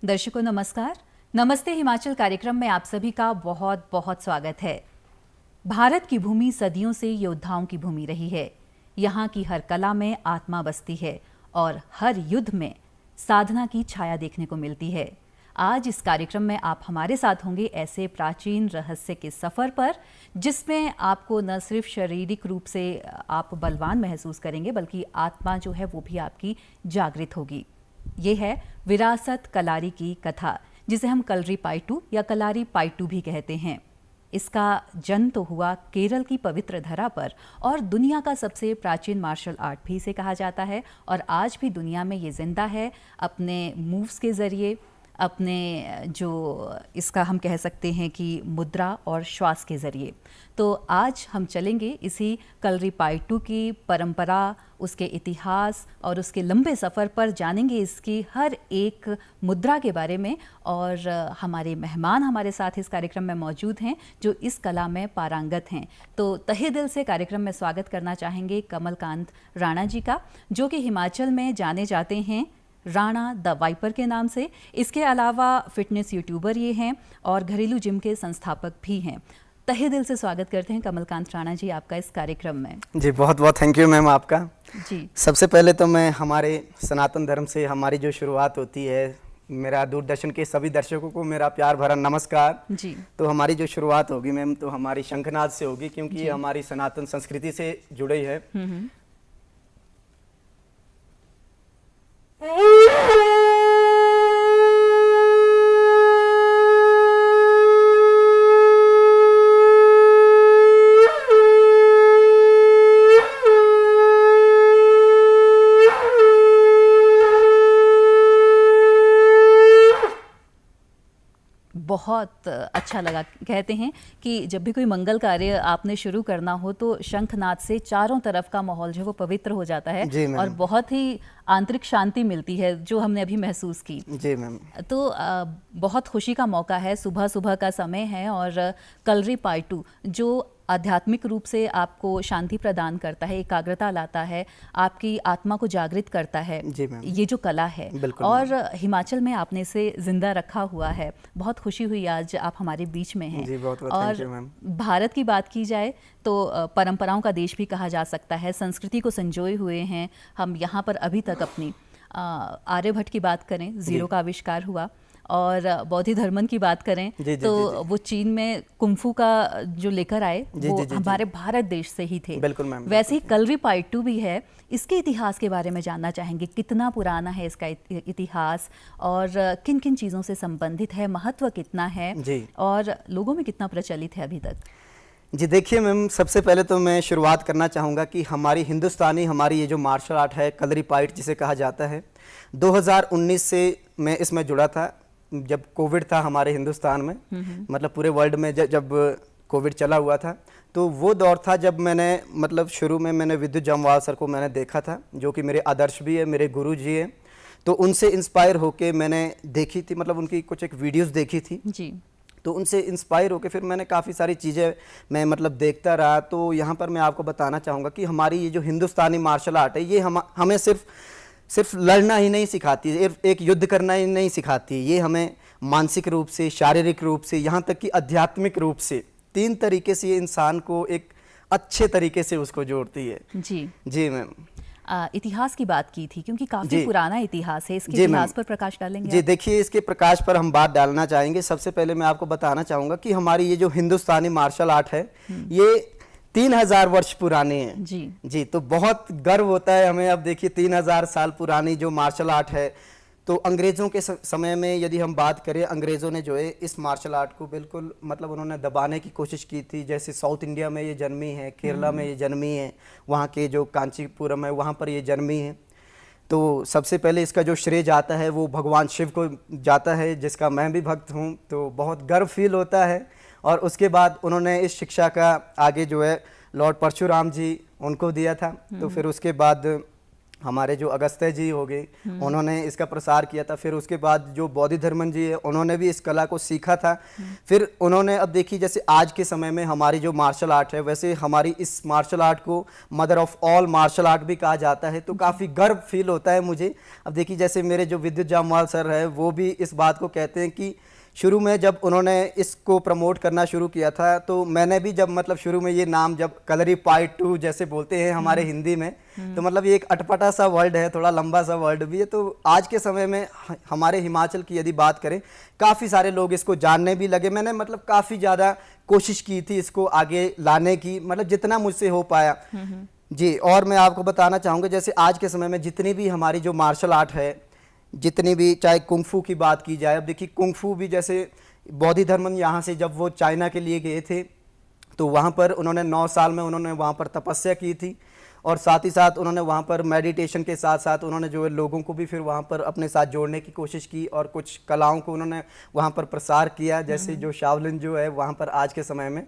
दर्शकों नमस्कार। नमस्ते हिमाचल कार्यक्रम में आप सभी का बहुत बहुत स्वागत है। भारत की भूमि सदियों से योद्धाओं की भूमि रही है। यहाँ की हर कला में आत्मा बसती है और हर युद्ध में साधना की छाया देखने को मिलती है। आज इस कार्यक्रम में आप हमारे साथ होंगे ऐसे प्राचीन रहस्य के सफर पर, जिसमें आपको न सिर्फ शारीरिक रूप से आप बलवान महसूस करेंगे, बल्कि आत्मा जो है वो भी आपकी जागृत होगी। ये है विरासत कलारी की कथा, जिसे हम कलरी पायटू या कलारी पायटू भी कहते हैं। इसका जन्म तो हुआ केरल की पवित्र धरा पर और दुनिया का सबसे प्राचीन मार्शल आर्ट भी इसे कहा जाता है। और आज भी दुनिया में ये जिंदा है अपने मूव्स के ज़रिए, अपने जो इसका हम कह सकते हैं कि मुद्रा और श्वास के ज़रिए। तो आज हम चलेंगे इसी कलरी पायटू की परंपरा, उसके इतिहास और उसके लंबे सफ़र पर, जानेंगे इसकी हर एक मुद्रा के बारे में। और हमारे मेहमान हमारे साथ इस कार्यक्रम में मौजूद हैं जो इस कला में पारंगत हैं। तो तहे दिल से कार्यक्रम में स्वागत करना चाहेंगे कमलकांत राणा जी का, जो कि हिमाचल में जाने जाते हैं राणा द वाइपर के नाम से। इसके अलावा फिटनेस यूट्यूबर ये हैं और घरेलू जिम के संस्थापक भी हैं। तहे दिल से स्वागत करते हैं कमलकांत राणा जी आपका इस कार्यक्रम में। जी बहुत बहुत थैंक यू मैम आपका। जी सबसे पहले तो मैं हमारे सनातन धर्म से हमारी जो शुरुआत होती है, मेरा दूरदर्शन के सभी दर्शकों को मेरा प्यार भरा नमस्कार जी। तो हमारी जो शुरुआत होगी मैम, तो हमारी शंखनाद से होगी, क्योंकि ये हमारी सनातन संस्कृति से जुड़ी है। बहुत अच्छा लगा। कहते हैं कि जब भी कोई मंगल कार्य आपने शुरू करना हो तो शंखनाद से चारों तरफ का माहौल जो वो पवित्र हो जाता है और बहुत ही आंतरिक शांति मिलती है, जो हमने अभी महसूस की। जी मैम। तो बहुत खुशी का मौका है, सुबह सुबह का समय है और कलरी पायटू जो आध्यात्मिक रूप से आपको शांति प्रदान करता है, एकाग्रता लाता है, आपकी आत्मा को जागृत करता है। जी मैम। ये जो कला है और हिमाचल में आपने इसे जिंदा रखा हुआ है। बहुत खुशी हुई आज आप हमारे बीच में हैं। जी बहुत बहुत और थैंक यू मैम। भारत की बात की जाए तो परंपराओं का देश भी कहा जा सकता है। संस्कृति को संजोए हुए हैं हम यहाँ पर अभी तक। अपनी आर्यभट्ट की बात करें, जीरो का आविष्कार हुआ। और बौद्ध धर्मन की बात करें तो वो चीन में कुंफू का जो लेकर आए वो हमारे भारत देश से ही थे। बिल्कुल मैम। वैसे ही कलरी पायटू भी है। इसके इतिहास के बारे में जानना चाहेंगे, कितना पुराना है इसका इतिहास और किन किन चीज़ों से संबंधित है, महत्व कितना है और लोगों में कितना प्रचलित है अभी तक। जी देखिए मैम, सबसे पहले तो मैं शुरुआत करना चाहूँगा कि हमारी हिंदुस्तानी हमारी ये जो मार्शल आर्ट है कलरी पाइट जिसे कहा जाता है, 2019 से मैं इसमें जुड़ा था। जब कोविड था हमारे हिंदुस्तान में, मतलब पूरे वर्ल्ड में जब कोविड चला हुआ था, तो वो दौर था जब मैंने मतलब शुरू में मैंने विद्युत जामवाल सर को मैंने देखा था, जो कि मेरे आदर्श भी है, मेरे गुरु जी हैं। तो उनसे इंस्पायर होके मैंने देखी थी, मतलब उनकी कुछ एक वीडियोस देखी थी जी। तो उनसे इंस्पायर होके फिर मैंने काफ़ी सारी चीज़ें मैं मतलब देखता रहा। तो यहाँ पर मैं आपको बताना चाहूँगा कि हमारी ये जो हिंदुस्तानी मार्शल आर्ट है, ये हमें सिर्फ लड़ना ही नहीं सिखाती, एक युद्ध करना ही नहीं सिखाती, ये हमें मानसिक रूप से, शारीरिक रूप से, यहाँ तक कि आध्यात्मिक रूप से, 3 तरीके से ये इंसान को एक अच्छे तरीके से उसको जोड़ती है। जी मैम। इतिहास की बात की थी क्योंकि काफी पुराना इतिहास है, इसके इतिहास पर प्रकाश डालेंगे? जी देखिए, इसके प्रकाश पर हम बात डालना चाहेंगे। सबसे पहले मैं आपको बताना चाहूँगा कि हमारी ये जो हिंदुस्तानी मार्शल आर्ट है ये 3000 वर्ष पुरानी है जी। तो बहुत गर्व होता है हमें। अब देखिए 3000 साल पुरानी जो मार्शल आर्ट है, तो अंग्रेज़ों के समय में यदि हम बात करें, अंग्रेज़ों ने जो है इस मार्शल आर्ट को बिल्कुल मतलब उन्होंने दबाने की कोशिश की थी। जैसे साउथ इंडिया में ये जन्मी है, केरला में ये जन्मी है, वहाँ के जो कांचीपुरम है वहाँ पर ये जन्मी है। तो सबसे पहले इसका जो श्रेय जाता है वो भगवान शिव को जाता है, जिसका मैं भी भक्त हूँ, तो बहुत गर्व फील होता है। और उसके बाद उन्होंने इस शिक्षा का आगे जो है लॉर्ड परशुराम जी उनको दिया था। तो फिर उसके बाद हमारे जो अगस्त्य जी हो गए, उन्होंने इसका प्रसार किया था। फिर उसके बाद जो बोधिधर्मन जी है, उन्होंने भी इस कला को सीखा था। फिर उन्होंने, अब देखिए जैसे आज के समय में हमारी जो मार्शल आर्ट है, वैसे हमारी इस मार्शल आर्ट को mother of all martial art भी कहा जाता है। तो काफ़ी गर्व फील होता है मुझे। अब देखिए जैसे मेरे जो विद्युत जामवाल सर है, वो भी इस बात को कहते हैं कि शुरू में जब उन्होंने इसको प्रमोट करना शुरू किया था, तो मैंने भी जब मतलब शुरू में ये नाम जब कलरीपायट्टू जैसे बोलते हैं हमारे हिंदी में, तो मतलब ये एक अटपटा सा वर्ड है, थोड़ा लंबा सा वर्ड भी है। तो आज के समय में हमारे हिमाचल की यदि बात करें, काफ़ी सारे लोग इसको जानने भी लगे। मैंने मतलब काफ़ी ज़्यादा कोशिश की थी इसको आगे लाने की, मतलब जितना मुझसे हो पाया जी। और मैं आपको बताना चाहूँगा, जैसे आज के समय में जितनी भी हमारी जो मार्शल आर्ट है, जितनी भी, चाहे कुंफू की बात की जाए, अब देखिए कुंफू भी, जैसे बोधिधर्मन यहाँ से जब वो चाइना के लिए गए थे, तो वहाँ पर उन्होंने 9 साल में उन्होंने वहाँ पर तपस्या की थी। और साथ ही साथ उन्होंने वहाँ पर मेडिटेशन के साथ साथ उन्होंने जो है लोगों को भी फिर वहाँ पर अपने साथ जोड़ने की कोशिश की, और कुछ कलाओं को उन्होंने वहाँ पर प्रसार किया, जैसे जो शाओलिन जो है वहाँ पर आज के समय में,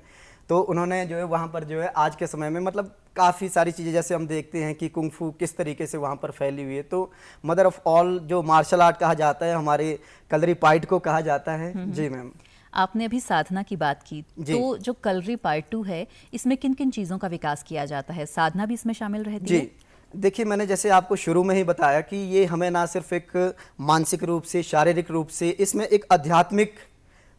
तो उन्होंने जो है वहाँ पर जो है आज के समय में मतलब काफ़ी सारी चीज़ें, जैसे हम देखते हैं कि कुंफू किस तरीके से वहाँ पर फैली हुई है। तो मदर ऑफ ऑल जो मार्शल आर्ट कहा जाता है, हमारे कलरीपायट को कहा जाता है। जी मैम। आपने अभी साधना की बात की, तो जो कलरीपायट्टू है, इसमें किन किन चीज़ों का विकास किया जाता है? साधना भी इसमें शामिल रहती है? जी देखिए, मैंने जैसे आपको शुरू में ही बताया कि ये हमें ना सिर्फ एक मानसिक रूप से, शारीरिक रूप से, इसमें एक आध्यात्मिक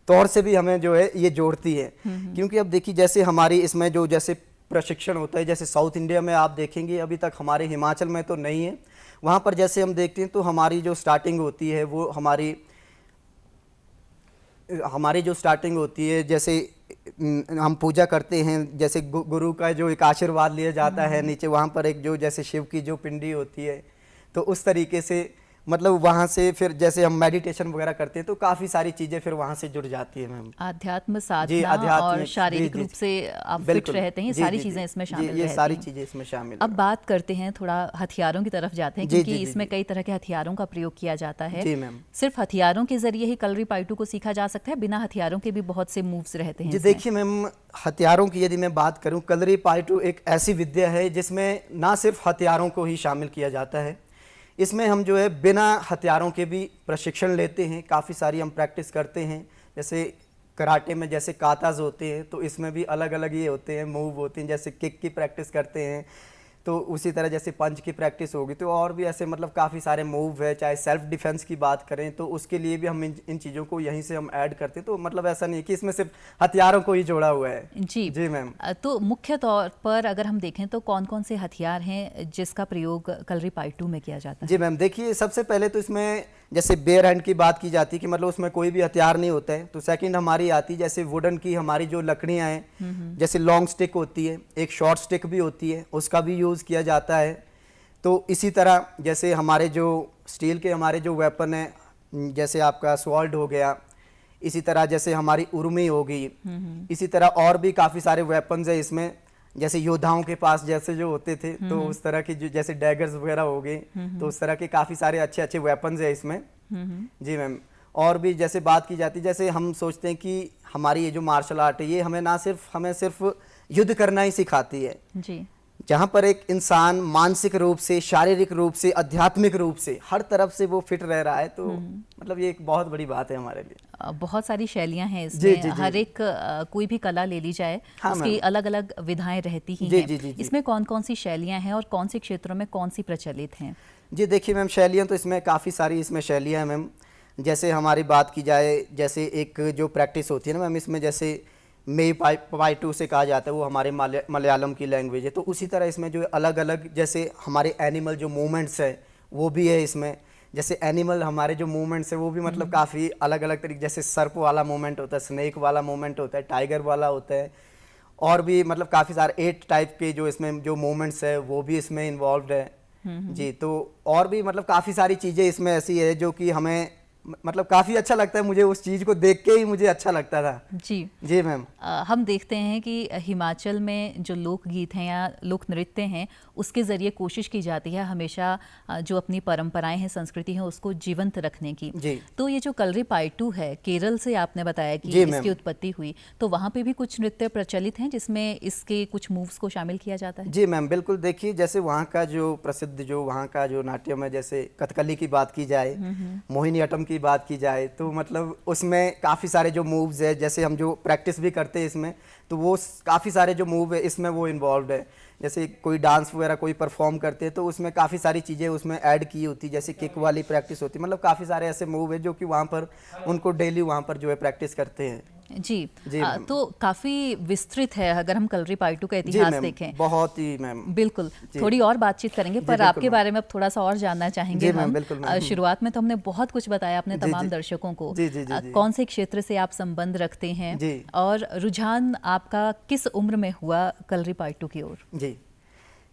तौर से भी हमें जो है ये जोड़ती है। क्योंकि अब देखिए जैसे हमारी इसमें जो जैसे प्रशिक्षण होता है, जैसे साउथ इंडिया में आप देखेंगे, अभी तक हमारे हिमाचल में तो नहीं है, वहाँ पर जैसे हम देखते हैं तो हमारी जो स्टार्टिंग होती है वो हमारी जो स्टार्टिंग होती है, जैसे हम पूजा करते हैं, जैसे गुरु का जो एक आशीर्वाद लिया जाता है, नीचे वहाँ पर एक जो जैसे शिव की जो पिंडी होती है, तो उस तरीके से मतलब वहाँ से फिर जैसे हम मेडिटेशन वगैरह करते हैं, तो काफ़ी सारी चीज़ें फिर वहाँ से जुड़ जाती है मैम। आध्यात्म, साधना और शारीरिक रूप से आप फिट रहते हैं, ये सारी चीज़ें इसमें शामिल रहती हैं। ये सारी चीज़ें इसमें शामिल। अब बात करते हैं, थोड़ा हथियारों की तरफ जाते हैं, क्योंकि इसमें कई तरह के हथियारों का प्रयोग किया जाता है। जी मैम। सिर्फ हथियारों के जरिए ही कलरीपायट्टू को सीखा जा सकता है? बिना हथियारों के भी बहुत से मूव्स रहते हैं जी देखिए मैम, हथियारों की यदि मैं बात करूँ, कलरीपायट्टू एक ऐसी विद्या है जिसमें ना सिर्फ हथियारों को ही शामिल किया जाता है, इसमें हम जो है बिना हथियारों के भी प्रशिक्षण लेते हैं। काफ़ी सारी हम प्रैक्टिस करते हैं, जैसे कराटे में जैसे काताज होते हैं, तो इसमें भी अलग अलग ये होते हैं, मूव होते हैं, जैसे किक की प्रैक्टिस करते हैं, तो उसी तरह जैसे पंच की प्रैक्टिस होगी, तो और भी ऐसे मतलब काफ़ी सारे मूव है। चाहे सेल्फ डिफेंस की बात करें तो उसके लिए भी हम इन चीज़ों को यहीं से हम ऐड करते हैं। तो मतलब ऐसा नहीं है कि इसमें सिर्फ हथियारों को ही जोड़ा हुआ है। जी मैम। तो मुख्य तौर पर अगर हम देखें तो कौन कौन से हथियार हैं जिसका प्रयोग कलरीपायट्टू में किया जाता है? जी मैम, देखिए सबसे पहले तो इसमें जैसे बेयर हैंड की बात की जाती है कि मतलब उसमें कोई भी हथियार नहीं होता है। तो सेकंड हमारी आती है जैसे वुडन की हमारी जो लकड़ियाँ हैं, जैसे लॉन्ग स्टिक होती है, एक शॉर्ट स्टिक भी होती है, उसका भी यूज़ किया जाता है। तो इसी तरह जैसे हमारे जो स्टील के हमारे जो वेपन है, जैसे आपका स्वॉर्ड हो गया, इसी तरह जैसे हमारी उर्मी हो गई, इसी तरह और भी काफ़ी सारे वेपन्स है इसमें, जैसे योद्धाओं के पास जैसे जो होते थे, तो उस तरह की जो जैसे डैगर्स वगैरह हो गए, तो उस तरह के काफ़ी सारे अच्छे अच्छे वेपन्स है इसमें। जी मैम। और भी जैसे बात की जाती है, जैसे हम सोचते हैं कि हमारी ये जो मार्शल आर्ट है, ये हमें सिर्फ युद्ध करना ही सिखाती है जी, जहाँ पर एक इंसान मानसिक रूप से, शारीरिक रूप से, आध्यात्मिक रूप से हर तरफ से वो फिट रह रहा है। तो मतलब ये एक बहुत बड़ी बात है हमारे लिए। बहुत सारी शैलियां हैं इसमें। जी, हर एक कोई भी कला ले ली जाए, उसकी अलग अलग विधाएं रहती ही हैं। इसमें कौन कौन सी शैलियां हैं और कौन से क्षेत्रों में कौन सी प्रचलित हैं? जी देखिए मैम, शैलियाँ तो इसमें काफ़ी सारी इसमें शैलियाँ हैं मैम। जैसे हमारी बात की जाए, जैसे एक जो प्रैक्टिस होती है ना मैम, इसमें जैसे मेईपायट्टू से कहा जाता है, वो हमारे मलयालम की लैंग्वेज है। तो उसी तरह इसमें जो अलग अलग जैसे हमारे एनिमल जो मूवमेंट्स है वो भी है इसमें। जैसे एनिमल हमारे जो मूवमेंट्स है वो भी मतलब काफ़ी अलग अलग तरीके, जैसे सर्प वाला मूवमेंट होता है, स्नेक वाला मूवमेंट होता है, टाइगर वाला होता है, और भी मतलब काफ़ी सारे 8 टाइप के जो इसमें जो मूवमेंट्स है वो भी इसमें इन्वॉल्व है। जी, तो और भी मतलब काफ़ी सारी चीज़ें इसमें ऐसी है जो कि हमें मतलब काफ़ी अच्छा लगता है मुझे, उस चीज़ को देख के ही मुझे अच्छा लगता था। जी जी मैम। हम देखते हैं कि हिमाचल में जो लोकगीत हैं या लोक नृत्य हैं उसके ज़रिए कोशिश की जाती है हमेशा जो अपनी परंपराएं हैं, संस्कृति है, उसको जीवंत रखने की। जी तो ये जो कलरी पायटू है, केरल से आपने बताया कि जी मैम। इसकी उत्पत्ति हुई, तो वहाँ पे भी कुछ नृत्य प्रचलित हैं जिसमें इसके कुछ मूव्स को शामिल किया जाता है? जी मैम, बिल्कुल। देखिए, जैसे वहाँ का जो प्रसिद्ध जो वहाँ का जो नाट्यम है, जैसे कथकली की बात की जाए, मोहिनीअट्टम की बात की जाए, तो मतलब उसमें काफ़ी सारे जो मूव्स है, जैसे हम जो प्रैक्टिस भी करते हैं इसमें, तो वो काफ़ी सारे जो मूव है इसमें वो इन्वॉल्व है। जैसे कोई डांस वगैरह कोई परफॉर्म करते हैं तो उसमें काफ़ी सारी चीज़ें उसमें ऐड की होती, जैसे किक वाली प्रैक्टिस होती, मतलब काफ़ी सारे ऐसे मूव है जो कि वहाँ पर उनको डेली वहाँ पर जो है प्रैक्टिस करते हैं। जी, जी मैम। तो काफी विस्तृत है अगर हम कलरी पायटू का जी इतिहास मैम, देखें। बहुत ही मैम। बिल्कुल, जी। थोड़ी और बातचीत करेंगे, पर बिल्कुल आपके मैम। बारे में अब थोड़ा सा और जानना चाहेंगे जी मैम, हम। बिल्कुल मैम। शुरुआत में तो हमने बहुत कुछ बताया अपने जी, तमाम जी। दर्शकों को। जी, जी, जी, जी। कौन से क्षेत्र से आप संबंध रखते हैं जी। और रुझान आपका किस उम्र में हुआ कलरी पायटू की ओर? जी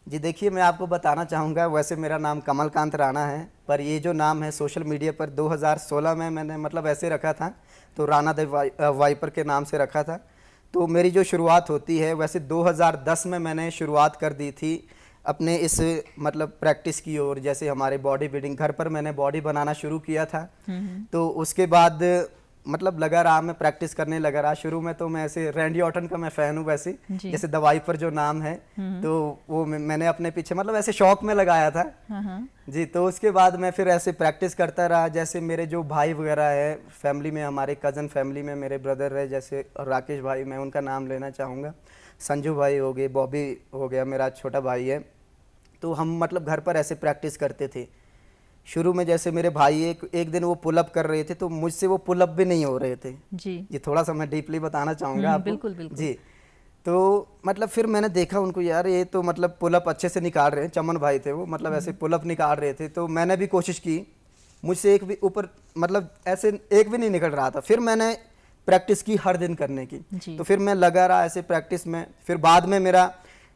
जी, देखिए, मैं आपको बताना चाहूँगा, वैसे मेरा नाम कमलकांत राणा है, पर ये जो नाम है सोशल मीडिया पर 2016 में मैंने मतलब ऐसे रखा था, तो राणा द वाइपर के नाम से रखा था। तो मेरी जो शुरुआत होती है, वैसे 2010 में मैंने शुरुआत कर दी थी अपने इस मतलब प्रैक्टिस की ओर। जैसे हमारे बॉडी बिल्डिंग, घर पर मैंने बॉडी बनाना शुरू किया था, तो उसके बाद मतलब लगा रहा, मैं प्रैक्टिस करने लगा रहा। शुरू में तो मैं ऐसे रैंडी ऑर्टन का मैं फ़ैन हूँ वैसे, जी। जैसे दवाई पर जो नाम है, तो वो मैंने अपने पीछे मतलब ऐसे शौक में लगाया था। जी, तो उसके बाद मैं फिर ऐसे प्रैक्टिस करता रहा। जैसे मेरे जो भाई वगैरह है फैमिली में, हमारे कज़न फैमिली में मेरे ब्रदर है, जैसे राकेश भाई, मैं उनका नाम लेना चाहूँगा, संजू भाई हो गए, बॉबी हो गया, मेरा छोटा भाई है। तो हम मतलब घर पर ऐसे प्रैक्टिस करते थे। शुरू में जैसे मेरे भाई एक दिन वो पुलअप कर रहे थे, तो मुझसे वो पुलअप भी नहीं हो रहे थे। जी ये थोड़ा सा मैं डीपली बताना चाहूँगा आपको। बिल्कुल बिल्कुल। जी, तो मतलब फिर मैंने देखा उनको, यार ये तो मतलब पुलअप अच्छे से निकाल रहे हैं। चमन भाई थे वो, मतलब ऐसे पुलअप निकाल रहे थे, तो मैंने भी कोशिश की, मुझसे एक भी ऊपर मतलब ऐसे एक भी नहीं निकल रहा था। फिर मैंने प्रैक्टिस की हर दिन करने की, जी। तो फिर मैं लगा रहा ऐसे प्रैक्टिस में। फिर बाद में मेरा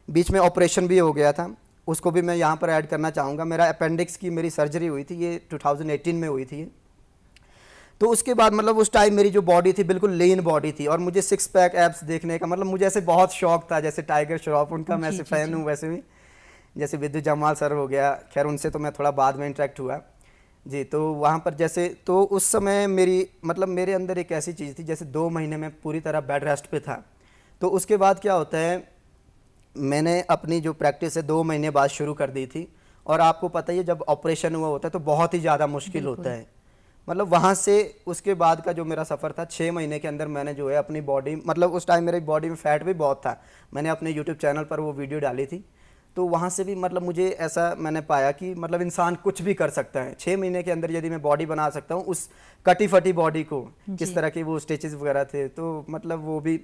बीच में ऑपरेशन भी हो गया था, उसको भी मैं यहाँ पर ऐड करना चाहूँगा। मेरा अपेंडिक्स की मेरी सर्जरी हुई थी, ये 2018 में हुई थी। तो उसके बाद मतलब उस टाइम मेरी जो बॉडी थी बिल्कुल लीन बॉडी थी, और मुझे सिक्स पैक एब्स देखने का मतलब मुझे ऐसे बहुत शौक था। जैसे टाइगर श्रॉफ, उनका मैं जी, ऐसे जी, फ़ैन जी। हूँ वैसे भी। जैसे विद्युत जमाल सर हो गया, खैर उनसे तो मैं थोड़ा बाद में इंटरेक्ट हुआ। जी, तो वहाँ पर जैसे, तो उस समय मेरी मतलब मेरे अंदर एक ऐसी चीज़ थी, जैसे 2 महीने में पूरी तरह बेड रेस्ट पे था। तो उसके बाद क्या होता है, मैंने अपनी जो प्रैक्टिस है 2 महीने बाद शुरू कर दी थी। और आपको पता ही है, जब ऑपरेशन हुआ होता है तो बहुत ही ज़्यादा मुश्किल होता है। मतलब वहाँ से उसके बाद का जो मेरा सफ़र था, 6 महीने के अंदर मैंने जो है अपनी बॉडी, मतलब उस टाइम मेरी बॉडी में फ़ैट भी बहुत था, मैंने अपने यूट्यूब चैनल पर वो वीडियो डाली थी। तो वहाँ से भी मतलब मुझे ऐसा मैंने पाया कि मतलब इंसान कुछ भी कर सकता है। 6 महीने के अंदर यदि मैं बॉडी बना सकता हूँ उस कटी फटी बॉडी को, किस तरह के वो स्टिचेस वगैरह थे, तो मतलब वो भी।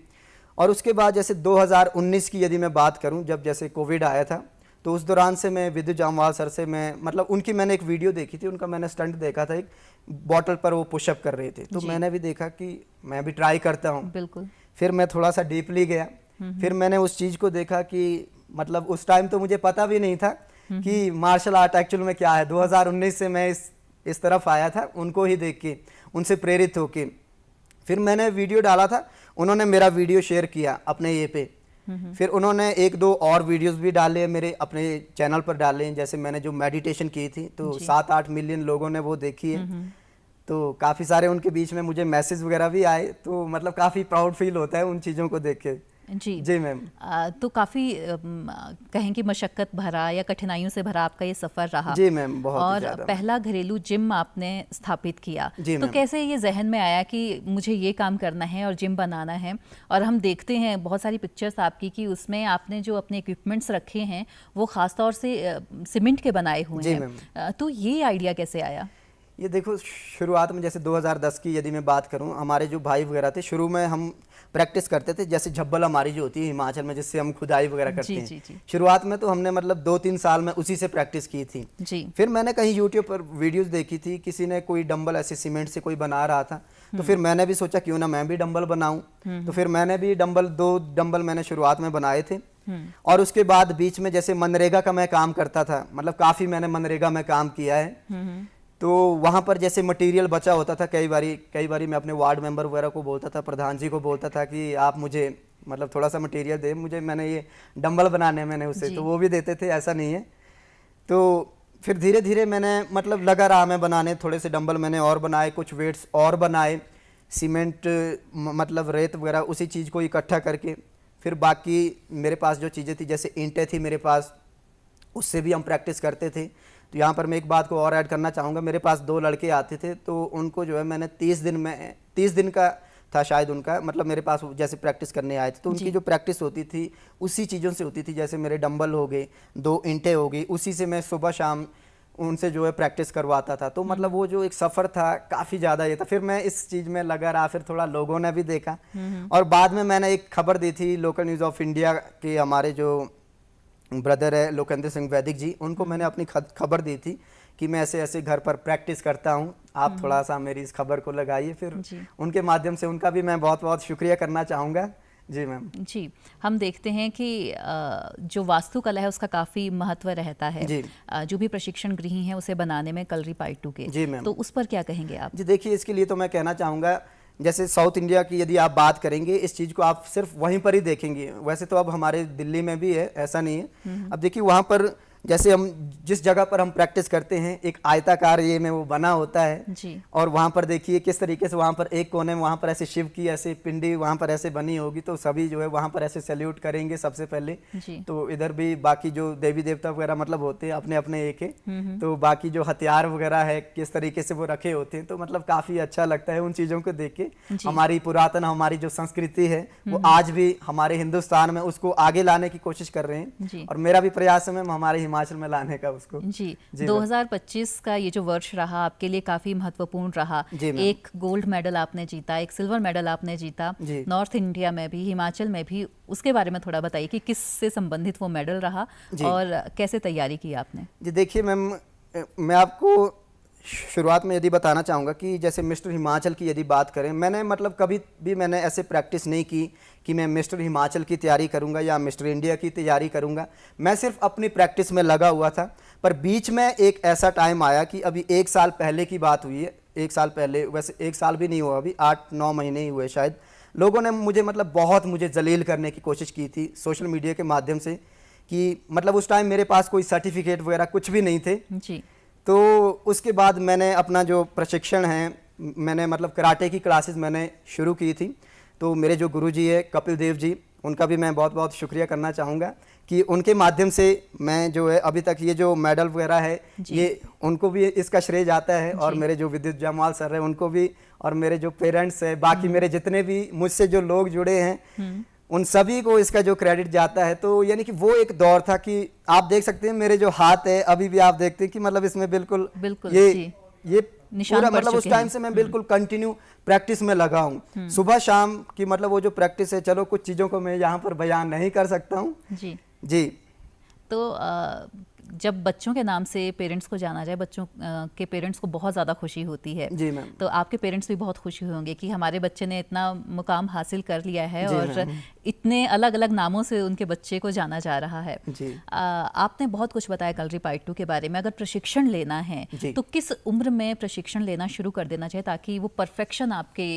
और उसके बाद जैसे 2019 की यदि मैं बात करूं, जब जैसे कोविड आया था, तो उस दौरान से मैं विद्युत जामवाल सर से मैं मतलब उनकी मैंने एक वीडियो देखी थी, उनका मैंने स्टंट देखा था, एक बॉटल पर वो पुशअप कर रहे थे, तो मैंने भी देखा कि मैं भी ट्राई करता हूँ। बिल्कुल। फिर मैं थोड़ा सा डीपली गया, फिर मैंने उस चीज़ को देखा कि मतलब उस टाइम तो मुझे पता भी नहीं था कि मार्शल आर्ट एक्चुअल में क्या है। 2019 से मैं इस तरफ आया था, उनको ही देख के, उनसे प्रेरित होके फिर मैंने वीडियो डाला था। उन्होंने मेरा वीडियो शेयर किया अपने ये पे, फिर उन्होंने 1-2 और वीडियोस भी डाले मेरे अपने चैनल पर डाले। जैसे मैंने जो मेडिटेशन की थी, तो 7-8 मिलियन लोगों ने वो देखी है। तो काफ़ी सारे उनके बीच में मुझे मैसेज वगैरह भी आए, तो मतलब काफ़ी प्राउड फील होता है उन चीज़ों को देख के। जी जी मैम। तो काफ़ी कहें कि मशक्क़त भरा या कठिनाइयों से भरा आपका ये सफ़र रहा। जी मैम, बहुत ही और ज़्यादा। पहला घरेलू जिम आपने स्थापित किया, जी तो मैम। कैसे ये जहन में आया कि मुझे ये काम करना है और जिम बनाना है? और हम देखते हैं बहुत सारी पिक्चर्स आपकी कि उसमें आपने जो अपने इक्विपमेंट्स रखे हैं वो ख़ास तौर से सीमेंट के बनाए हुए जी हैं। तो ये आइडिया कैसे आया? ये देखो, शुरुआत में जैसे 2010 की यदि मैं बात करूं, हमारे जो भाई वगैरह थे, शुरू में हम प्रैक्टिस करते थे। जैसे झब्बल हमारी जो होती है हिमाचल में, जिससे हम खुदाई वगैरह करते हैं, जी। शुरुआत में तो हमने मतलब 2-3 साल में उसी से प्रैक्टिस की थी। जी। फिर मैंने कहीं यूट्यूब पर वीडियोस देखी थी, किसी ने कोई डंबल ऐसे सीमेंट से कोई बना रहा था, तो फिर मैंने भी सोचा क्यों ना मैं भी डंबल बनाऊं। तो फिर मैंने भी 2 डंबल मैंने शुरुआत में बनाए थे। और उसके बाद बीच में जैसे मनरेगा का मैं काम करता था, मतलब काफ़ी मैंने मनरेगा में काम किया है। तो वहाँ पर जैसे मटेरियल बचा होता था, कई बारी मैं अपने वार्ड मेंबर वगैरह को बोलता था, प्रधान जी को बोलता था कि आप मुझे मतलब थोड़ा सा मटेरियल दे मुझे, मैंने ये डंबल बनाने मैंने उसे, तो वो भी देते थे, ऐसा नहीं है। तो फिर धीरे धीरे मैंने मतलब लगा रहा मैं बनाने, थोड़े से डंबल मैंने और बनाए, कुछ वेट्स और बनाए, सीमेंट मतलब रेत वगैरह उसी चीज़ को इकट्ठा करके फिर बाकी मेरे पास जो चीज़ें थी, जैसे ईंटें थी मेरे पास, उससे भी हम प्रैक्टिस करते थे। तो यहाँ पर मैं एक बात को और ऐड करना चाहूँगा, मेरे पास 2 लड़के आते थे, तो उनको जो है मैंने 30 दिन का था शायद उनका, मतलब मेरे पास जैसे प्रैक्टिस करने आए थे, तो उनकी जो प्रैक्टिस होती थी उसी चीज़ों से होती थी, जैसे मेरे डंबल हो गए, 2 ईंटें हो गई, उसी से मैं सुबह शाम उनसे जो है प्रैक्टिस करवाता था। तो मतलब वो जो एक सफ़र था काफ़ी ज़्यादा ये था। फिर मैं इस चीज़ में लगा रहा, फिर थोड़ा लोगों ने भी देखा, और बाद में मैंने एक खबर दी थी लोकल न्यूज़ ऑफ इंडिया के हमारे जो ब्रदर है लोकेंद्र सिंह वैदिक जी, उनको मैंने अपनी खबर दी थी कि मैं ऐसे ऐसे घर पर प्रैक्टिस करता हूँ, आप थोड़ा सा मेरी इस खबर को लगाइए। फिर उनके माध्यम से उनका भी मैं बहुत बहुत शुक्रिया करना चाहूँगा। जी मैम। जी, हम देखते हैं कि जो वास्तुकला है उसका काफ़ी महत्व रहता है। जी। जो भी प्रशिक्षण गृही हैं उसे बनाने में कलरी पाइटू के। जी मैम। तो उस पर क्या कहेंगे आप? जी देखिए, इसके लिए तो मैं कहना चाहूँगा, जैसे साउथ इंडिया की यदि आप बात करेंगे, इस चीज़ को आप सिर्फ वहीं पर ही देखेंगे। वैसे तो अब हमारे दिल्ली में भी है, ऐसा नहीं है। अब देखिए वहाँ पर जैसे हम जिस जगह पर हम प्रैक्टिस करते हैं, एक आयताकार ये में वो बना होता है जी। और वहाँ पर देखिए किस तरीके से वहाँ पर एक कोने में वहाँ पर ऐसे शिव की ऐसे पिंडी वहाँ पर ऐसे बनी होगी, तो सभी जो है वहाँ पर ऐसे सैल्यूट करेंगे सबसे पहले। जी। तो इधर भी बाकी जो देवी देवता वगैरह मतलब होते हैं अपने अपने एक है, तो बाकी जो हथियार वगैरह है किस तरीके से वो रखे होते हैं, तो मतलब काफ़ी अच्छा लगता है उन चीज़ों को देख के। हमारी पुरातन हमारी जो संस्कृति है वो आज भी हमारे हिंदुस्तान में उसको आगे लाने की कोशिश कर रहे हैं, और मेरा भी प्रयास है मैम हमारे हिमाचल में लाने का उसको। जी, 2025 का ये जो वर्ष रहा आपके लिए काफी महत्वपूर्ण रहा। एक गोल्ड मेडल आपने जीता, एक सिल्वर मेडल आपने जीता नॉर्थ इंडिया में भी, हिमाचल में भी। उसके बारे में थोड़ा बताइए कि किस से संबंधित वो मेडल रहा और कैसे तैयारी की आपने? जी देखिए मैम, मैं आपको शुरुआत में यदि बताना चाहूँगा कि जैसे मिस्टर हिमाचल की यदि बात करें, मैंने मतलब कभी भी मैंने ऐसे प्रैक्टिस नहीं की कि मैं मिस्टर हिमाचल की तैयारी करूँगा या मिस्टर इंडिया की तैयारी करूँगा। मैं सिर्फ अपनी प्रैक्टिस में लगा हुआ था। पर बीच में एक ऐसा टाइम आया कि अभी 1 साल पहले की बात हुई है, 1 साल पहले, वैसे 1 साल भी नहीं हुआ, अभी 8-9 महीने ही हुए शायद, लोगों ने मुझे मतलब बहुत मुझे जलील करने की कोशिश की थी सोशल मीडिया के माध्यम से, कि मतलब उस टाइम मेरे पास कोई सर्टिफिकेट वगैरह कुछ भी नहीं थे जी। तो उसके बाद मैंने अपना जो प्रशिक्षण है, मैंने मतलब कराटे की क्लासेस मैंने शुरू की थी। तो मेरे जो गुरुजी है कपिल देव जी, उनका भी मैं बहुत बहुत शुक्रिया करना चाहूँगा कि उनके माध्यम से मैं जो है अभी तक ये जो मेडल वगैरह है ये उनको भी इसका श्रेय जाता है, और मेरे जो विद्युत जमाल सर है उनको भी, और मेरे जो पेरेंट्स है, बाकी मेरे जितने भी मुझसे जो लोग जुड़े हैं उन सभी को इसका जो क्रेडिट जाता है। तो यानी कि वो एक दौर था कि आप देख सकते हैं मेरे जो हाथ है अभी भी आप देखते हैं कि मतलब इसमें बिल्कुल ये पूरा मतलब उस टाइम से मैं बिल्कुल कंटिन्यू प्रैक्टिस में लगा हूँ, सुबह शाम की मतलब वो जो प्रैक्टिस है। चलो कुछ चीज़ों को मैं यहाँ पर बयान नहीं कर सकता हूँ। जी। तो जब बच्चों के नाम से पेरेंट्स को जाना जाए, बच्चों के पेरेंट्स को बहुत ज़्यादा खुशी होती है। जी मैम। तो आपके पेरेंट्स भी बहुत खुशी होंगे कि हमारे बच्चे ने इतना मुकाम हासिल कर लिया है और इतने अलग अलग नामों से उनके बच्चे को जाना जा रहा है। जी। आपने बहुत कुछ बताया कलरी पाइटू के बारे में। अगर प्रशिक्षण लेना है तो किस उम्र में प्रशिक्षण लेना शुरू कर देना चाहिए ताकि वो परफेक्शन आपके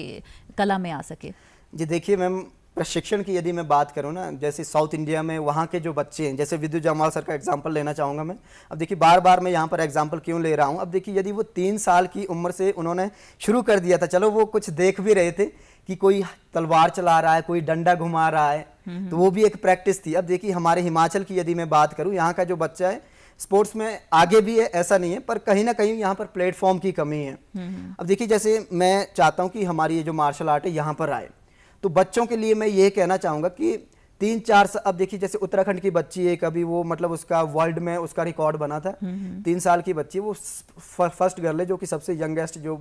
कला में आ सके? जी देखिए मैम, प्रशिक्षण की यदि मैं बात करूं ना, जैसे साउथ इंडिया में वहाँ के जो बच्चे हैं, जैसे विद्युत जमाल सर का एग्जांपल लेना चाहूँगा मैं। अब देखिए बार बार मैं यहाँ पर एग्जांपल क्यों ले रहा हूँ, अब देखिए यदि वो 3 साल की उम्र से उन्होंने शुरू कर दिया था, चलो वो कुछ देख भी रहे थे कि कोई तलवार चला रहा है, कोई डंडा घुमा रहा है, तो वो भी एक प्रैक्टिस थी। अब देखिए हमारे हिमाचल की यदि मैं बात करूँ, यहाँ का जो बच्चा है स्पोर्ट्स में आगे भी है, ऐसा नहीं है, पर कहीं ना कहीं यहाँ पर प्लेटफॉर्म की कमी है। अब देखिए जैसे मैं चाहता हूँ कि हमारी ये जो मार्शल आर्ट है यहाँ पर आए, तो बच्चों के लिए मैं ये कहना चाहूँगा कि 3-4 अब देखिए जैसे उत्तराखंड की बच्ची है, कभी वो मतलब उसका वर्ल्ड में उसका रिकॉर्ड बना था, 3 साल की बच्ची, वो फर्स्ट गर्ल है जो कि सबसे यंगेस्ट जो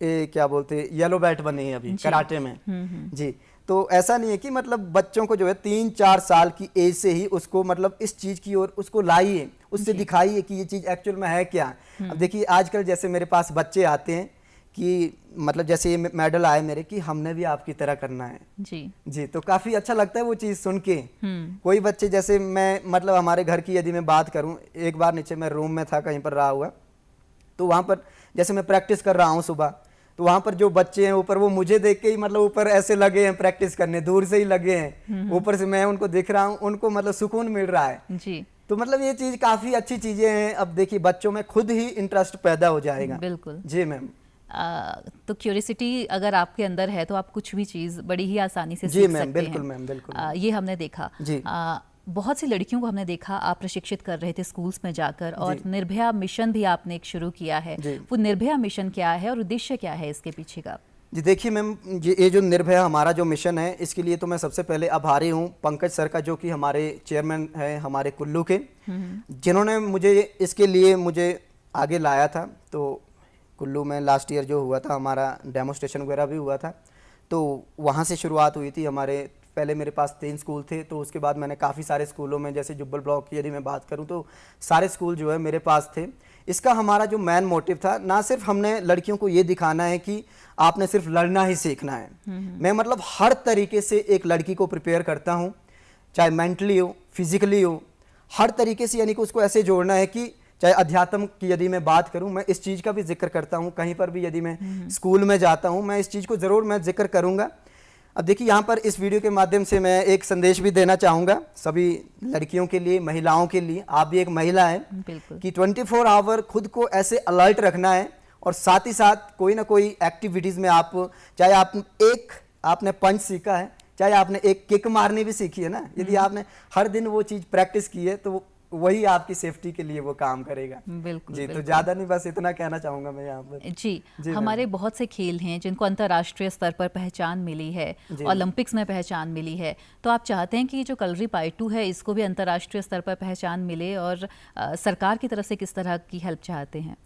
क्या बोलते हैं येलो बेल्ट बनी है अभी कराटे में। जी। तो ऐसा नहीं है कि मतलब बच्चों को जो है 3-4 साल की एज से ही उसको मतलब इस चीज़ की ओर उसको लाइए, उससे दिखाइए कि ये चीज़ एक्चुअल में है क्या। अब देखिए आजकल जैसे मेरे पास बच्चे आते हैं कि मतलब जैसे ये मेडल आए मेरे कि हमने भी आपकी तरह करना है। जी। तो काफ़ी अच्छा लगता है वो चीज़ सुन के। कोई बच्चे जैसे मैं मतलब हमारे घर की यदि मैं बात करूं, एक बार नीचे मैं रूम में था कहीं पर रहा हुआ, तो वहाँ पर जैसे मैं प्रैक्टिस कर रहा हूँ सुबह, तो वहाँ पर जो बच्चे हैं ऊपर, वो मुझे देख के ही मतलब ऊपर ऐसे लगे हैं प्रैक्टिस करने, दूर से ही लगे हैं, ऊपर से मैं उनको दिख रहा हूँ, उनको मतलब सुकून मिल रहा है जी। तो मतलब ये चीज़ काफ़ी अच्छी चीज़ें हैं। अब देखिए बच्चों में खुद ही इंटरेस्ट पैदा हो जाएगा। बिल्कुल। जी मैम। तो क्यूरियोसिटी अगर आपके अंदर है तो आप कुछ भी चीज़ बड़ी ही आसानी से जी सीख मैम, सकते बिल्कुल हैं। मैम, बिल्कुल। ये हमने देखा। जी। बहुत सी लड़कियों को हमने देखा, आप प्रशिक्षित कर रहे थे स्कूल्स में जाकर, और जी। निर्भया मिशन भी आपने एक शुरू किया है। जी। वो निर्भया मिशन क्या है और उद्देश्य क्या है इसके पीछे का? जी देखिए मैम, ये जो निर्भया हमारा जो मिशन है, इसके लिए तो मैं सबसे पहले आभारी हूँ पंकज सर का, जो कि हमारे चेयरमैन हैं हमारे कुल्लू के, जिन्होंने मुझे इसके लिए मुझे आगे लाया था। तो कुल्लू में लास्ट ईयर जो हुआ था हमारा डेमोस्ट्रेशन वगैरह भी हुआ था, तो वहाँ से शुरुआत हुई थी। हमारे पहले मेरे पास 3 स्कूल थे, तो उसके बाद मैंने काफ़ी सारे स्कूलों में, जैसे जुब्बल ब्लॉक की यदि मैं बात करूँ तो सारे स्कूल जो है मेरे पास थे। इसका हमारा जो मेन मोटिव था, ना सिर्फ हमने लड़कियों को ये दिखाना है कि आपने सिर्फ लड़ना ही सीखना है, मैं मतलब हर तरीके से एक लड़की को प्रिपेयर करता हूँ, चाहे मेंटली हो, फिजिकली हो, हर तरीके से, यानी कि उसको ऐसे जोड़ना है कि चाहे अध्यात्म की यदि मैं बात करूं, मैं इस चीज़ का भी जिक्र करता हूं, कहीं पर भी यदि मैं स्कूल में जाता हूं, मैं इस चीज़ को ज़रूर मैं जिक्र करूंगा। अब देखिए यहाँ पर इस वीडियो के माध्यम से मैं एक संदेश भी देना चाहूँगा सभी लड़कियों के लिए, महिलाओं के लिए। आप भी एक महिला हैं कि 24 आवर खुद को ऐसे अलर्ट रखना है, और साथ ही साथ कोई ना कोई एक्टिविटीज़ में आप, चाहे आपने पंच सीखा है, चाहे आपने एक किक मारनी भी सीखी है ना, यदि आपने हर दिन वो चीज़ प्रैक्टिस की है तो वही आपकी सेफ्टी के लिए वो काम करेगा। बिल्कुल। जी, बिल्कुल। तो ज़्यादा नहीं, बस इतना कहना चाहूँगा मैं यहाँ पर। जी, हमारे बहुत से खेल हैं जिनको अंतर्राष्ट्रीय स्तर पर पहचान मिली है, ओलंपिक्स में पहचान मिली है, तो आप चाहते हैं कि जो कलरी-पायटू है इसको भी अंतर्राष्ट्रीय स्तर पर पहचान मिले, और सरकार की तरफ से किस तरह की हेल्प चाहते हैं?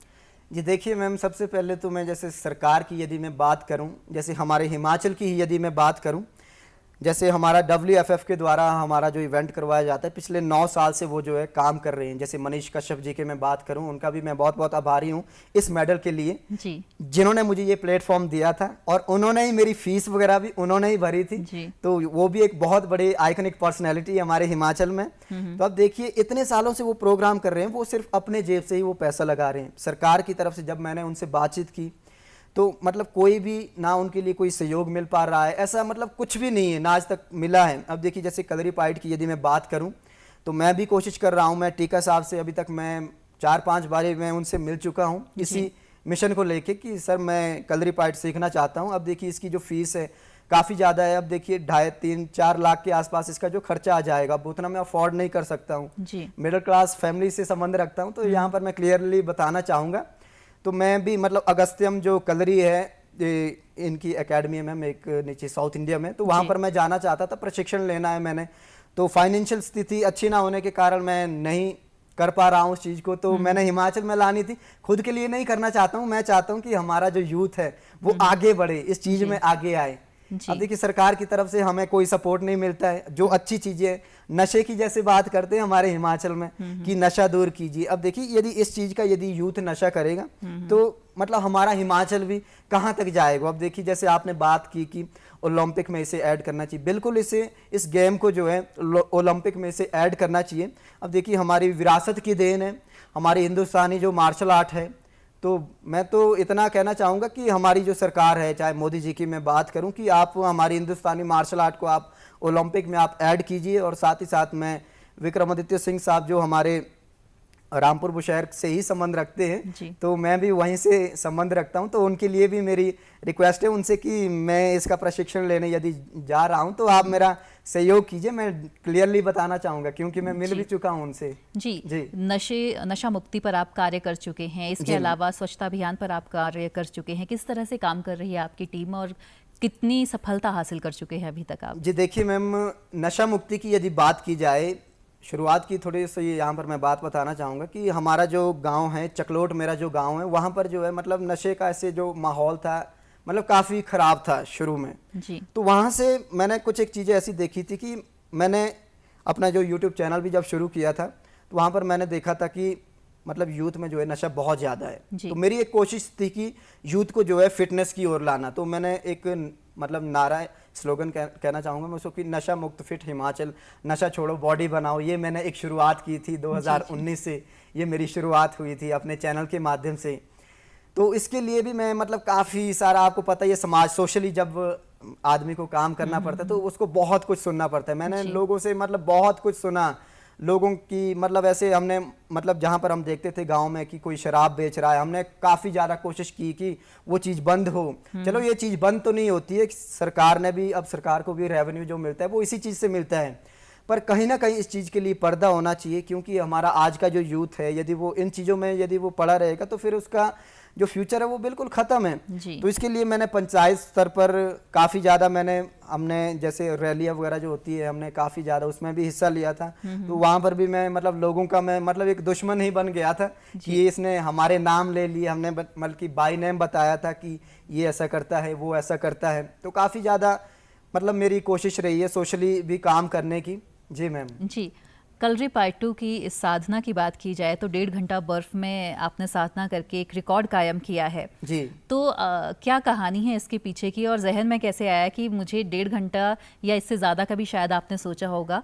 जी देखिए मैम, सबसे पहले तो मैं जैसे सरकार की यदि मैं बात करूं, जैसे हमारे हिमाचल की ही यदि मैं बात करूं, जैसे हमारा WFF के द्वारा हमारा जो इवेंट करवाया जाता है, पिछले 9 साल से वो जो है काम कर रहे हैं। जैसे मनीष कश्यप जी के मैं बात करूं, उनका भी मैं बहुत बहुत आभारी हूं इस मेडल के लिए, जी। जिन्होंने मुझे ये प्लेटफॉर्म दिया था, और उन्होंने ही मेरी फीस वगैरह भी उन्होंने ही भरी थी जी। तो वो भी एक बहुत बड़े आइकनिक पर्सनैलिटी है हमारे हिमाचल में। तो अब देखिए इतने सालों से वो प्रोग्राम कर रहे हैं, वो सिर्फ अपने जेब से ही वो पैसा लगा रहे हैं। सरकार की तरफ से जब मैंने उनसे बातचीत की तो मतलब कोई भी ना उनके लिए कोई सहयोग मिल पा रहा है, ऐसा मतलब कुछ भी नहीं है ना आज तक मिला है। अब देखिए जैसे कलरी-पाइट की यदि मैं बात करूं तो मैं भी कोशिश कर रहा हूं, मैं टीका साहब से अभी तक मैं 4-5 बार मैं उनसे मिल चुका हूं इसी मिशन को लेके कि सर मैं कलरी-पाइट सीखना चाहता हूं। अब देखिए इसकी जो फीस है काफ़ी ज़्यादा है, अब देखिए 2.5-3-4 लाख के आसपास इसका जो खर्चा आ जाएगा, अब उतना मैं अफोर्ड नहीं कर सकता हूँ। मिडिल क्लास फैमिली से संबंध रखता हूँ, तो यहाँ पर मैं क्लियरली बताना चाहूँगा। तो मैं भी मतलब अगस्त्यम जो कलरी है इनकी एकेडमी है मैम, एक नीचे साउथ इंडिया में, तो वहाँ पर मैं जाना चाहता था, प्रशिक्षण लेना है मैंने। तो फाइनेंशियल स्थिति अच्छी ना होने के कारण मैं नहीं कर पा रहा हूँ उस चीज़ को, तो मैंने हिमाचल में लानी थी। खुद के लिए नहीं करना चाहता हूँ, मैं चाहता हूँ कि हमारा जो यूथ है वो आगे बढ़े, इस चीज़ में आगे आए। अब देखिए सरकार की तरफ से हमें कोई सपोर्ट नहीं मिलता है। जो अच्छी चीजें, नशे की जैसे बात करते हैं हमारे हिमाचल में कि नशा दूर कीजिए, अब देखिए यदि इस चीज का यदि यूथ नशा करेगा तो मतलब हमारा हिमाचल भी कहाँ तक जाएगा। अब देखिए जैसे आपने बात की कि ओलंपिक में इसे ऐड करना चाहिए, बिल्कुल इसे, इस गेम को जो है ओलंपिक में इसे ऐड करना चाहिए। अब देखिए हमारी विरासत की देन है, हमारी हिंदुस्तानी जो मार्शल आर्ट है, तो मैं तो इतना कहना चाहूँगा कि हमारी जो सरकार है, चाहे मोदी जी की मैं बात करूँ, कि आप हमारी हिंदुस्तानी मार्शल आर्ट को आप ओलंपिक में आप ऐड कीजिए। और साथ ही साथ मैं विक्रमादित्य सिंह साहब जो हमारे रामपुर बुशहर से ही संबंध रखते हैं, तो मैं भी वहीं से संबंध रखता हूं, तो उनके लिए भी मेरी रिक्वेस्ट है उनसे कि मैं इसका प्रशिक्षण लेने यदि जा रहा हूं तो आप मेरा सहयोग कीजिए। मैं क्लियरली बताना चाहूंगा क्योंकि मैं मिल भी चुका हूं उनसे। जी। नशा मुक्ति पर आप कार्य कर चुके हैं, इसके अलावा स्वच्छता अभियान पर आप कार्य कर चुके हैं। किस तरह से काम कर रही है आपकी टीम और कितनी सफलता हासिल कर चुके हैं अभी तक आप? जी देखिए मैम, नशा मुक्ति की यदि बात की जाए, शुरुआत की थोड़ी सी यहाँ पर मैं बात बताना चाहूँगा कि हमारा जो गांव है चकलोट, मेरा जो गांव है, वहाँ पर जो है मतलब नशे का ऐसे जो माहौल था मतलब काफ़ी ख़राब था शुरू में जी। तो वहाँ से मैंने कुछ एक चीज़ें ऐसी देखी थी कि मैंने अपना जो यूट्यूब चैनल भी जब शुरू किया था तो वहाँ पर मैंने देखा था कि मतलब यूथ में जो है नशा बहुत ज़्यादा है। तो मेरी एक कोशिश थी कि यूथ को जो है फिटनेस की ओर लाना। तो मैंने एक मतलब नारा, स्लोगन कहना चाहूँगा मैं उसको कि नशा मुक्त फिट हिमाचल, नशा छोड़ो बॉडी बनाओ। ये मैंने एक शुरुआत की थी 2019 से, ये मेरी शुरुआत हुई थी अपने चैनल के माध्यम से। तो इसके लिए भी मैं मतलब काफ़ी सारा, आपको पता ही है समाज सोशली जब आदमी को काम करना पड़ता है तो उसको बहुत कुछ सुनना पड़ता है। मैंने लोगों से मतलब बहुत कुछ सुना, लोगों की मतलब ऐसे हमने मतलब जहाँ पर हम देखते थे गांव में कि कोई शराब बेच रहा है, हमने काफ़ी ज़्यादा कोशिश की कि वो चीज़ बंद हो। चलो ये चीज़ बंद तो नहीं होती है, सरकार ने भी, अब सरकार को भी रेवेन्यू जो मिलता है वो इसी चीज़ से मिलता है, पर कहीं ना कहीं इस चीज़ के लिए पर्दा होना चाहिए, क्योंकि हमारा आज का जो यूथ है यदि वो इन चीज़ों में यदि वो पड़ा रहेगा तो फिर उसका जो फ्यूचर है वो बिल्कुल ख़त्म है। तो इसके लिए मैंने पंचायत स्तर पर काफ़ी ज़्यादा हमने जैसे रैलियाँ वगैरह जो होती है हमने काफ़ी ज़्यादा उसमें भी हिस्सा लिया था। तो वहाँ पर भी मैं मतलब लोगों का मैं मतलब एक दुश्मन ही बन गया था कि इसने हमारे नाम ले लिए, हमने बल्कि बाई नेम बताया था कि ये ऐसा करता है वो ऐसा करता है। तो काफ़ी ज़्यादा मतलब मेरी कोशिश रही है सोशली भी काम करने की। जी मैम। जी, कलरी पायट्टू की इस साधना की बात की जाए तो 1.5 घंटा बर्फ में आपने साधना करके एक रिकॉर्ड कायम किया है। जी। तो क्या कहानी है इसके पीछे की, और जहन में कैसे आया कि मुझे 1.5 घंटा या इससे ज़्यादा का भी शायद आपने सोचा होगा,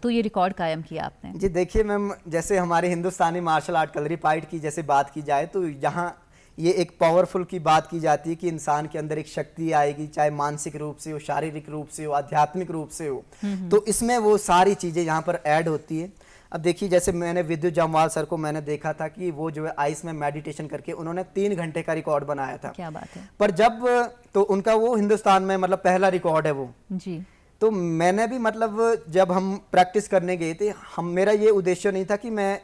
तो ये रिकॉर्ड कायम किया आपने? जी देखिए मैम, जैसे हमारे हिंदुस्तानी मार्शल आर्ट कलरी पाइट की जैसे बात की जाए तो यहाँ ये एक पावरफुल की बात की जाती है कि इंसान के अंदर एक शक्ति आएगी, चाहे मानसिक रूप से हो, शारीरिक रूप से हो, आध्यात्मिक रूप से हो। तो इसमें वो सारी चीज़ें यहाँ पर ऐड होती है। अब देखिए जैसे मैंने विद्युत जामवाल सर को मैंने देखा था कि वो जो है आइस में मेडिटेशन करके उन्होंने 3 घंटे का रिकॉर्ड बनाया था। क्या बात है। पर जब तो उनका वो हिंदुस्तान में मतलब पहला रिकॉर्ड है वो। जी। तो मैंने भी मतलब जब हम प्रैक्टिस करने गए थे, मेरा ये उद्देश्य नहीं था कि मैं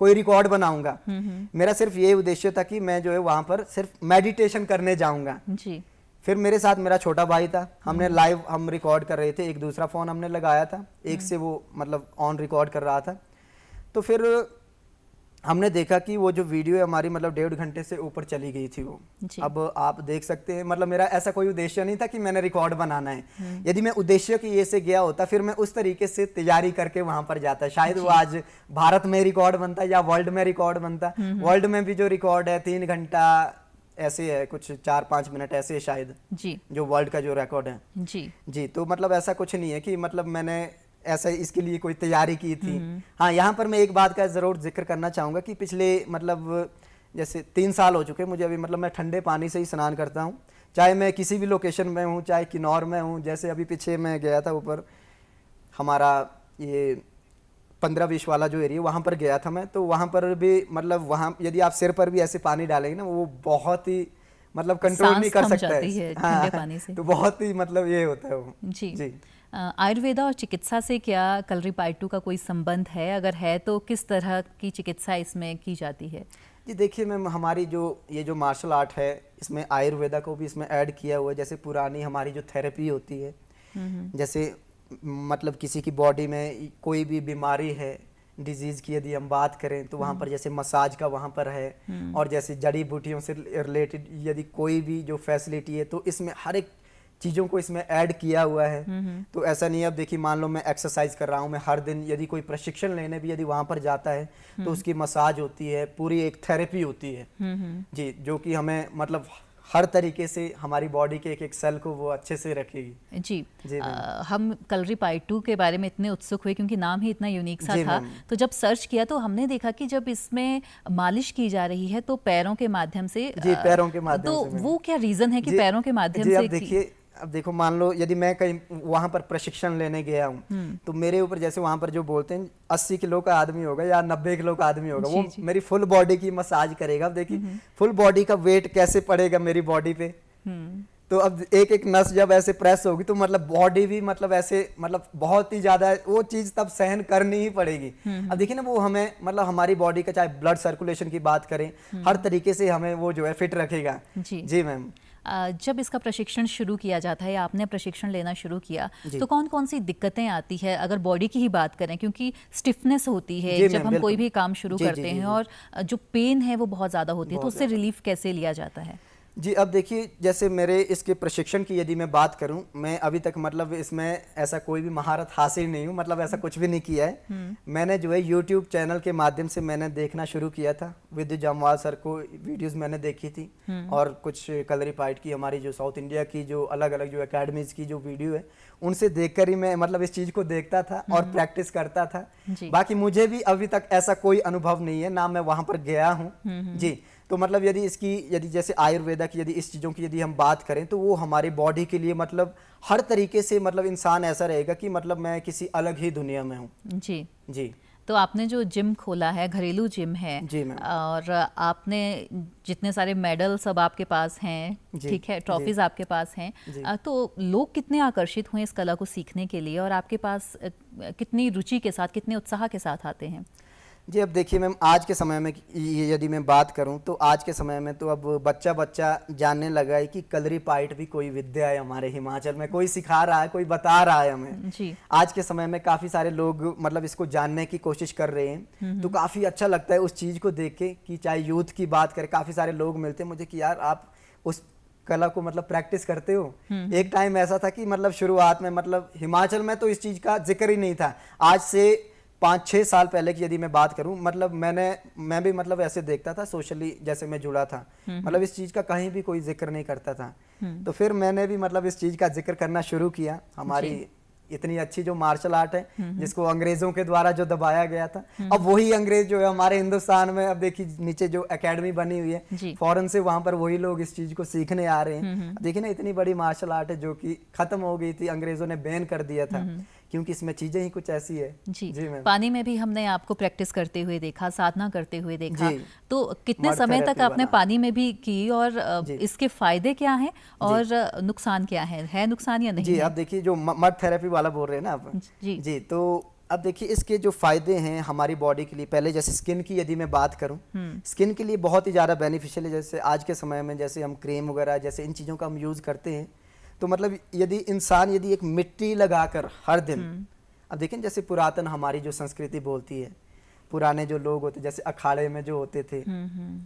कोई रिकॉर्ड बनाऊंगा, मेरा सिर्फ ये उद्देश्य था कि मैं जो है वहां पर सिर्फ मेडिटेशन करने जाऊंगा। जी। फिर मेरे साथ मेरा छोटा भाई था, हमने लाइव हम रिकॉर्ड कर रहे थे, एक दूसरा फोन हमने लगाया था, एक से वो मतलब ऑन रिकॉर्ड कर रहा था। तो फिर हमने देखा कि वो जो वीडियो है हमारी मतलब 1.5 घंटे से ऊपर चली गई थी वो। अब आप देख सकते हैं मतलब मेरा ऐसा कोई उद्देश्य नहीं था कि मैंने रिकॉर्ड बनाना है। यदि मैं उद्देश्य की ये से गया होता फिर मैं उस तरीके से तैयारी करके वहां पर जाता, शायद वो आज भारत में रिकॉर्ड बनता या वर्ल्ड में रिकॉर्ड बनता। वर्ल्ड में भी जो रिकॉर्ड है 3 घंटा ऐसे है, कुछ 4-5 मिनट ऐसे है शायद जी, जो वर्ल्ड का जो रिकॉर्ड है। जी जी। तो मतलब ऐसा कुछ नहीं है कि मतलब मैंने ऐसा इसके लिए कोई तैयारी की थी। हाँ, यहाँ पर मैं एक बात का जरूर जिक्र करना चाहूँगा कि पिछले मतलब जैसे 3 साल हो चुके मुझे अभी, मतलब मैं ठंडे पानी से ही स्नान करता हूँ, चाहे मैं किसी भी लोकेशन में हूँ, चाहे किन्नौर में हूँ। जैसे अभी पीछे मैं गया था ऊपर हमारा ये 15-20 वाला जो एरिया, वहाँ पर गया था मैं, तो वहाँ पर भी मतलब वहाँ यदि आप सिर पर भी ऐसे पानी डालेंगे ना वो बहुत ही मतलब कंट्रोल नहीं कर सकता है ठंडे पानी से। तो बहुत ही मतलब ये होता है वो। जी। आयुर्वेदा और चिकित्सा से क्या कलरी पायट्टू का कोई संबंध है? अगर है तो किस तरह की चिकित्सा इसमें की जाती है? जी देखिए मैम, हमारी जो ये जो मार्शल आर्ट है इसमें आयुर्वेदा को भी इसमें ऐड किया हुआ है। जैसे पुरानी हमारी जो थेरेपी होती है, जैसे मतलब किसी की बॉडी में कोई भी बीमारी है, डिजीज़ की यदि हम बात करें तो वहाँ पर जैसे मसाज का वहाँ पर है, और जैसे जड़ी बूटियों से रिलेटेड यदि कोई भी जो फैसिलिटी है तो इसमें हर एक चीज़ों को इसमें ऐड किया हुआ है। तो ऐसा नहीं है, अब देखिए मान लो मैं एक्सरसाइज कर रहा हूँ, मैं हर दिन यदि कोई प्रशिक्षण लेने भी यदि वहाँ पर जाता है तो उसकी मसाज होती है, पूरी एक थेरेपी होती है जी, जो कि हमें मतलब हर तरीके से हमारी बॉडी के एक एक सेल को वो अच्छे से रखेगी। जी, हम कलरी पायट्टू के बारे में इतने उत्सुक हुए क्योंकि नाम ही इतना यूनिक सा था। तो जब सर्च किया तो हमने देखा कि जब इसमें मालिश की जा रही है तो पैरों के माध्यम से। जी, पैरों के माध्यम तो से। वो क्या रीजन है कि पैरों के माध्यम से? देखिए अब देखो, मान लो यदि मैं कहीं वहां पर प्रशिक्षण लेने गया हूँ तो मेरे ऊपर जैसे वहां पर जो बोलते हैं 80 किलो का आदमी होगा या 90 किलो का आदमी होगा, वो मेरी फुल बॉडी की मसाज करेगा। अब देखिए फुल बॉडी का वेट कैसे पड़ेगा मेरी बॉडी पे। तो अब एक एक नस जब ऐसे प्रेस होगी तो मतलब बॉडी भी मतलब ऐसे मतलब बहुत ही ज्यादा वो चीज तब सहन करनी ही पड़ेगी। अब देखिए ना, वो हमें मतलब हमारी बॉडी का चाहे ब्लड सर्कुलेशन की बात करें, हर तरीके से हमें वो जो है फिट रखेगा। जी मैम। जब इसका प्रशिक्षण शुरू किया जाता है, आपने प्रशिक्षण लेना शुरू किया, तो कौन कौन सी दिक्कतें आती है? अगर बॉडी की ही बात करें, क्योंकि स्टिफनेस होती है जब हम कोई भी काम शुरू करते हैं, और जो पेन है वो बहुत ज़्यादा होती है, तो उससे रिलीफ कैसे लिया जाता है? जी, अब देखिए जैसे मेरे इसके प्रशिक्षण की यदि मैं बात करूं, मैं अभी तक मतलब इसमें ऐसा कोई भी महारत हासिल नहीं हूं, मतलब ऐसा कुछ भी नहीं किया है। मैंने जो है YouTube चैनल के माध्यम से मैंने देखना शुरू किया था, विद्युत जामवाल सर को वीडियोस मैंने देखी थी, और कुछ कलरी पाइट की हमारी जो साउथ इंडिया की जो अलग अलग जो एकेडमीज की जो वीडियो है उनसे देखकर ही मैं मतलब इस चीज को देखता था और प्रैक्टिस करता था। बाकी मुझे भी अभी तक ऐसा कोई अनुभव नहीं है, ना मैं वहां पर गया हूँ जी। तो मतलब यदि जैसे आयुर्वेदा की यदि इस चीज़ों की यदि हम बात करें तो वो हमारी बॉडी के लिए मतलब हर तरीके से मतलब इंसान ऐसा रहेगा कि मतलब मैं किसी अलग ही दुनिया में हूँ। जी। जी तो आपने जो जिम खोला है, घरेलू जिम है, जी मैम। और आपने जितने सारे मेडल सब आपके पास हैं, जी, ठीक है, ट्रॉफीज आपके पास हैं, जी। तो लोग कितने आकर्षित हुए इस कला को सीखने के लिए और आपके पास कितनी रुचि के साथ, कितने उत्साह के साथ आते हैं? जी, अब देखिए मैम, आज के समय में यदि मैं बात करूं तो आज के समय में तो अब बच्चा बच्चा जानने लगा है कि कलरी पाइट भी कोई विद्या है हमारे हिमाचल में, कोई सिखा रहा है, कोई बता रहा है हमें। जी। आज के समय में काफ़ी सारे लोग मतलब इसको जानने की कोशिश कर रहे हैं, तो काफ़ी अच्छा लगता है उस चीज़ को देख के कि चाहे यूथ की बात करें, काफ़ी सारे लोग मिलते हैं मुझे कि यार आप उस कला को मतलब प्रैक्टिस करते हो। एक टाइम ऐसा था कि मतलब शुरुआत में मतलब हिमाचल में तो इस चीज़ का जिक्र ही नहीं था। आज से 5-6 साल पहले की यदि मैं बात करूं, मतलब मैं भी मतलब ऐसे देखता था सोशली, जैसे मैं जुड़ा था, मतलब इस चीज़ का कहीं भी कोई जिक्र नहीं करता था। तो फिर मैंने भी मतलब इस चीज़ का जिक्र करना शुरू किया। हमारी इतनी अच्छी जो मार्शल आर्ट है जिसको अंग्रेजों के द्वारा जो दबाया गया था, अब वही अंग्रेज जो है हमारे हिंदुस्तान में, अब देखिए नीचे जो एकेडमी बनी हुई है फॉरेन से, वहां पर वही लोग इस चीज को सीखने आ रहे हैं। देखिए ना, इतनी बड़ी मार्शल आर्ट है जो कि खत्म हो गई थी, अंग्रेजों ने बैन कर दिया था क्योंकि इसमें चीजें ही कुछ ऐसी है। जी मैम। पानी में भी हमने आपको प्रैक्टिस करते हुए देखा, साधना करते हुए देखा, तो कितने मड समय तक थेरेपी आपने वाला। पानी में भी की और इसके फायदे क्या हैं और नुकसान क्या है नुकसान या नहीं जी, है? अब देखिए जो मड थेरेपी वाला बोल रहे हैं ना आप, जी, तो अब देखिए इसके जो फायदे हैं हमारी बॉडी के लिए, पहले जैसे स्किन की यदि मैं बात करूं, स्किन के लिए बहुत ही ज़्यादा बेनिफिशियल है। जैसे आज के समय में जैसे हम क्रीम वगैरह जैसे इन चीज़ों का हम यूज़ करते हैं, तो मतलब यदि इंसान यदि एक मिट्टी लगाकर हर दिन, अब देखें जैसे पुरातन हमारी जो संस्कृति बोलती है, पुराने जो लोग होते जैसे अखाड़े में जो होते थे,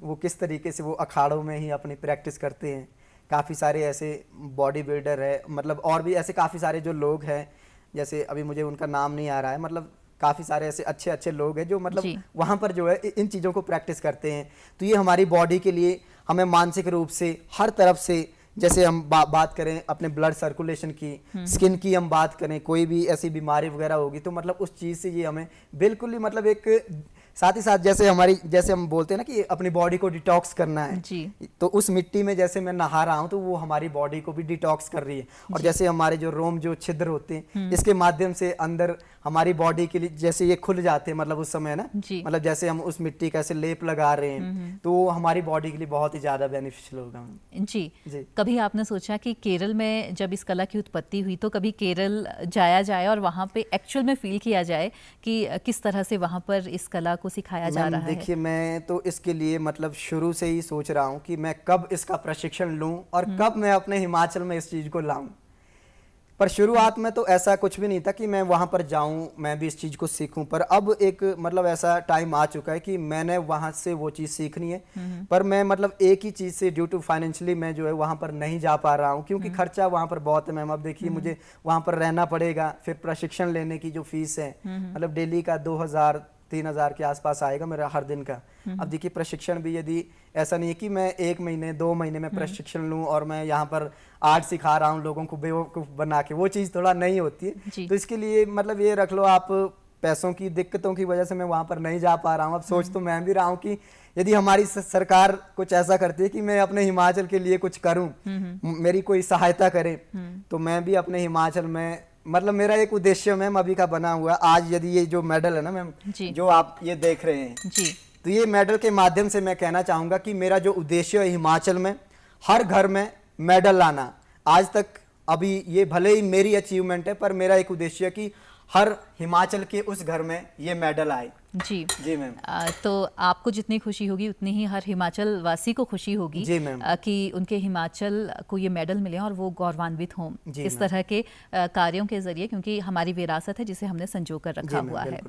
वो किस तरीके से वो अखाड़ों में ही अपनी प्रैक्टिस करते हैं। काफ़ी सारे ऐसे बॉडी बिल्डर है, मतलब और भी ऐसे काफ़ी सारे जो लोग हैं, जैसे अभी मुझे उनका नाम नहीं आ रहा है, मतलब काफ़ी सारे ऐसे अच्छे अच्छे लोग हैं जो मतलब वहाँ पर जो है इन चीज़ों को प्रैक्टिस करते हैं। तो ये हमारी बॉडी के लिए, हमें मानसिक रूप से हर तरफ से, जैसे हम बात करें अपने ब्लड सर्कुलेशन की, स्किन की हम बात करें, कोई भी ऐसी बीमारी वगैरह होगी तो मतलब उस चीज़ से ये हमें बिल्कुल ही मतलब एक, साथ ही साथ जैसे हम बोलते हैं ना कि अपनी बॉडी को डिटॉक्स करना है जी। तो उस मिट्टी में जैसे मैं नहा रहा हूं तो वो हमारी बॉडी को भी डिटॉक्स कर रही है। और जैसे हमारे जो रोम जो छिद्र होते हैं, इसके माध्यम से अंदर हमारी बॉडी के लिए जैसे ये खुल जाते हैं, मतलब उस समय ना, मतलब जैसे हम उस मिट्टी का ऐसे लेप लगा रहे हैं तो वो हमारी बॉडी के लिए बहुत ही ज्यादा बेनिफिशियल होगा। जी। कभी आपने सोचा कि केरल में जब इस कला की उत्पत्ति हुई तो कभी केरल जाया जाए और वहाँ पे एक्चुअल में फील किया जाए कि किस तरह से वहाँ पर इस कला को सिखाया जा रहा है? देखिए, मैं तो इसके लिए मतलब शुरू से ही सोच रहा हूँ कि मैं कब इसका प्रशिक्षण लूँ और कब मैं अपने हिमाचल में इस चीज़ को लाऊं। पर शुरुआत में तो ऐसा कुछ भी नहीं था कि मैं वहाँ पर जाऊँ, मैं भी इस चीज़ को सीखूं। पर अब एक मतलब ऐसा टाइम आ चुका है कि मैंने वहाँ से वो चीज़ सीखनी है, पर मैं मतलब एक ही चीज़ से ड्यू टू फाइनेंशियली मैं जो है वहाँ पर नहीं जा पा रहा हूँ क्योंकि खर्चा वहाँ पर बहुत है मैम। अब देखिए मुझे वहाँ पर रहना पड़ेगा, फिर प्रशिक्षण लेने की जो फीस है मतलब डेली का 2000-3000 के आसपास आएगा मेरा हर दिन का। अब देखिए प्रशिक्षण भी यदि ऐसा नहीं है कि मैं 1 महीने 2 महीने में प्रशिक्षण लूं और मैं यहाँ पर आर्ट सिखा रहा हूँ लोगों को बेवकूफ़ बना के, वो चीज़ थोड़ा नहीं होती है। तो इसके लिए मतलब ये रख लो आप, पैसों की दिक्कतों की वजह से मैं वहाँ पर नहीं जा पा रहा हूँ। अब सोच तो मैं भी रहा हूँ कि यदि हमारी सरकार कुछ ऐसा करती है कि मैं अपने हिमाचल के लिए कुछ करूँ, मेरी कोई सहायता करे, तो मैं भी अपने हिमाचल में, मतलब मेरा एक उद्देश्य मैम अभी का बना हुआ। आज यदि ये जो मेडल है ना मैम, जो आप ये देख रहे हैं जी, तो ये मेडल के माध्यम से मैं कहना चाहूँगा कि मेरा जो उद्देश्य है हिमाचल में हर घर में मेडल लाना। आज तक अभी ये भले ही मेरी अचीवमेंट है, पर मेरा एक उद्देश्य है कि हर हिमाचल के उस घर में ये मेडल आए। जी मैम। तो आपको जितनी खुशी होगी उतनी ही हर हिमाचल वासी को खुशी होगी जी मैम कि उनके हिमाचल को ये मेडल मिले और वो गौरवान्वित हों इस तरह के कार्यों के जरिए, क्योंकि हमारी विरासत है जिसे हमने संजो कर रखा हुआ है।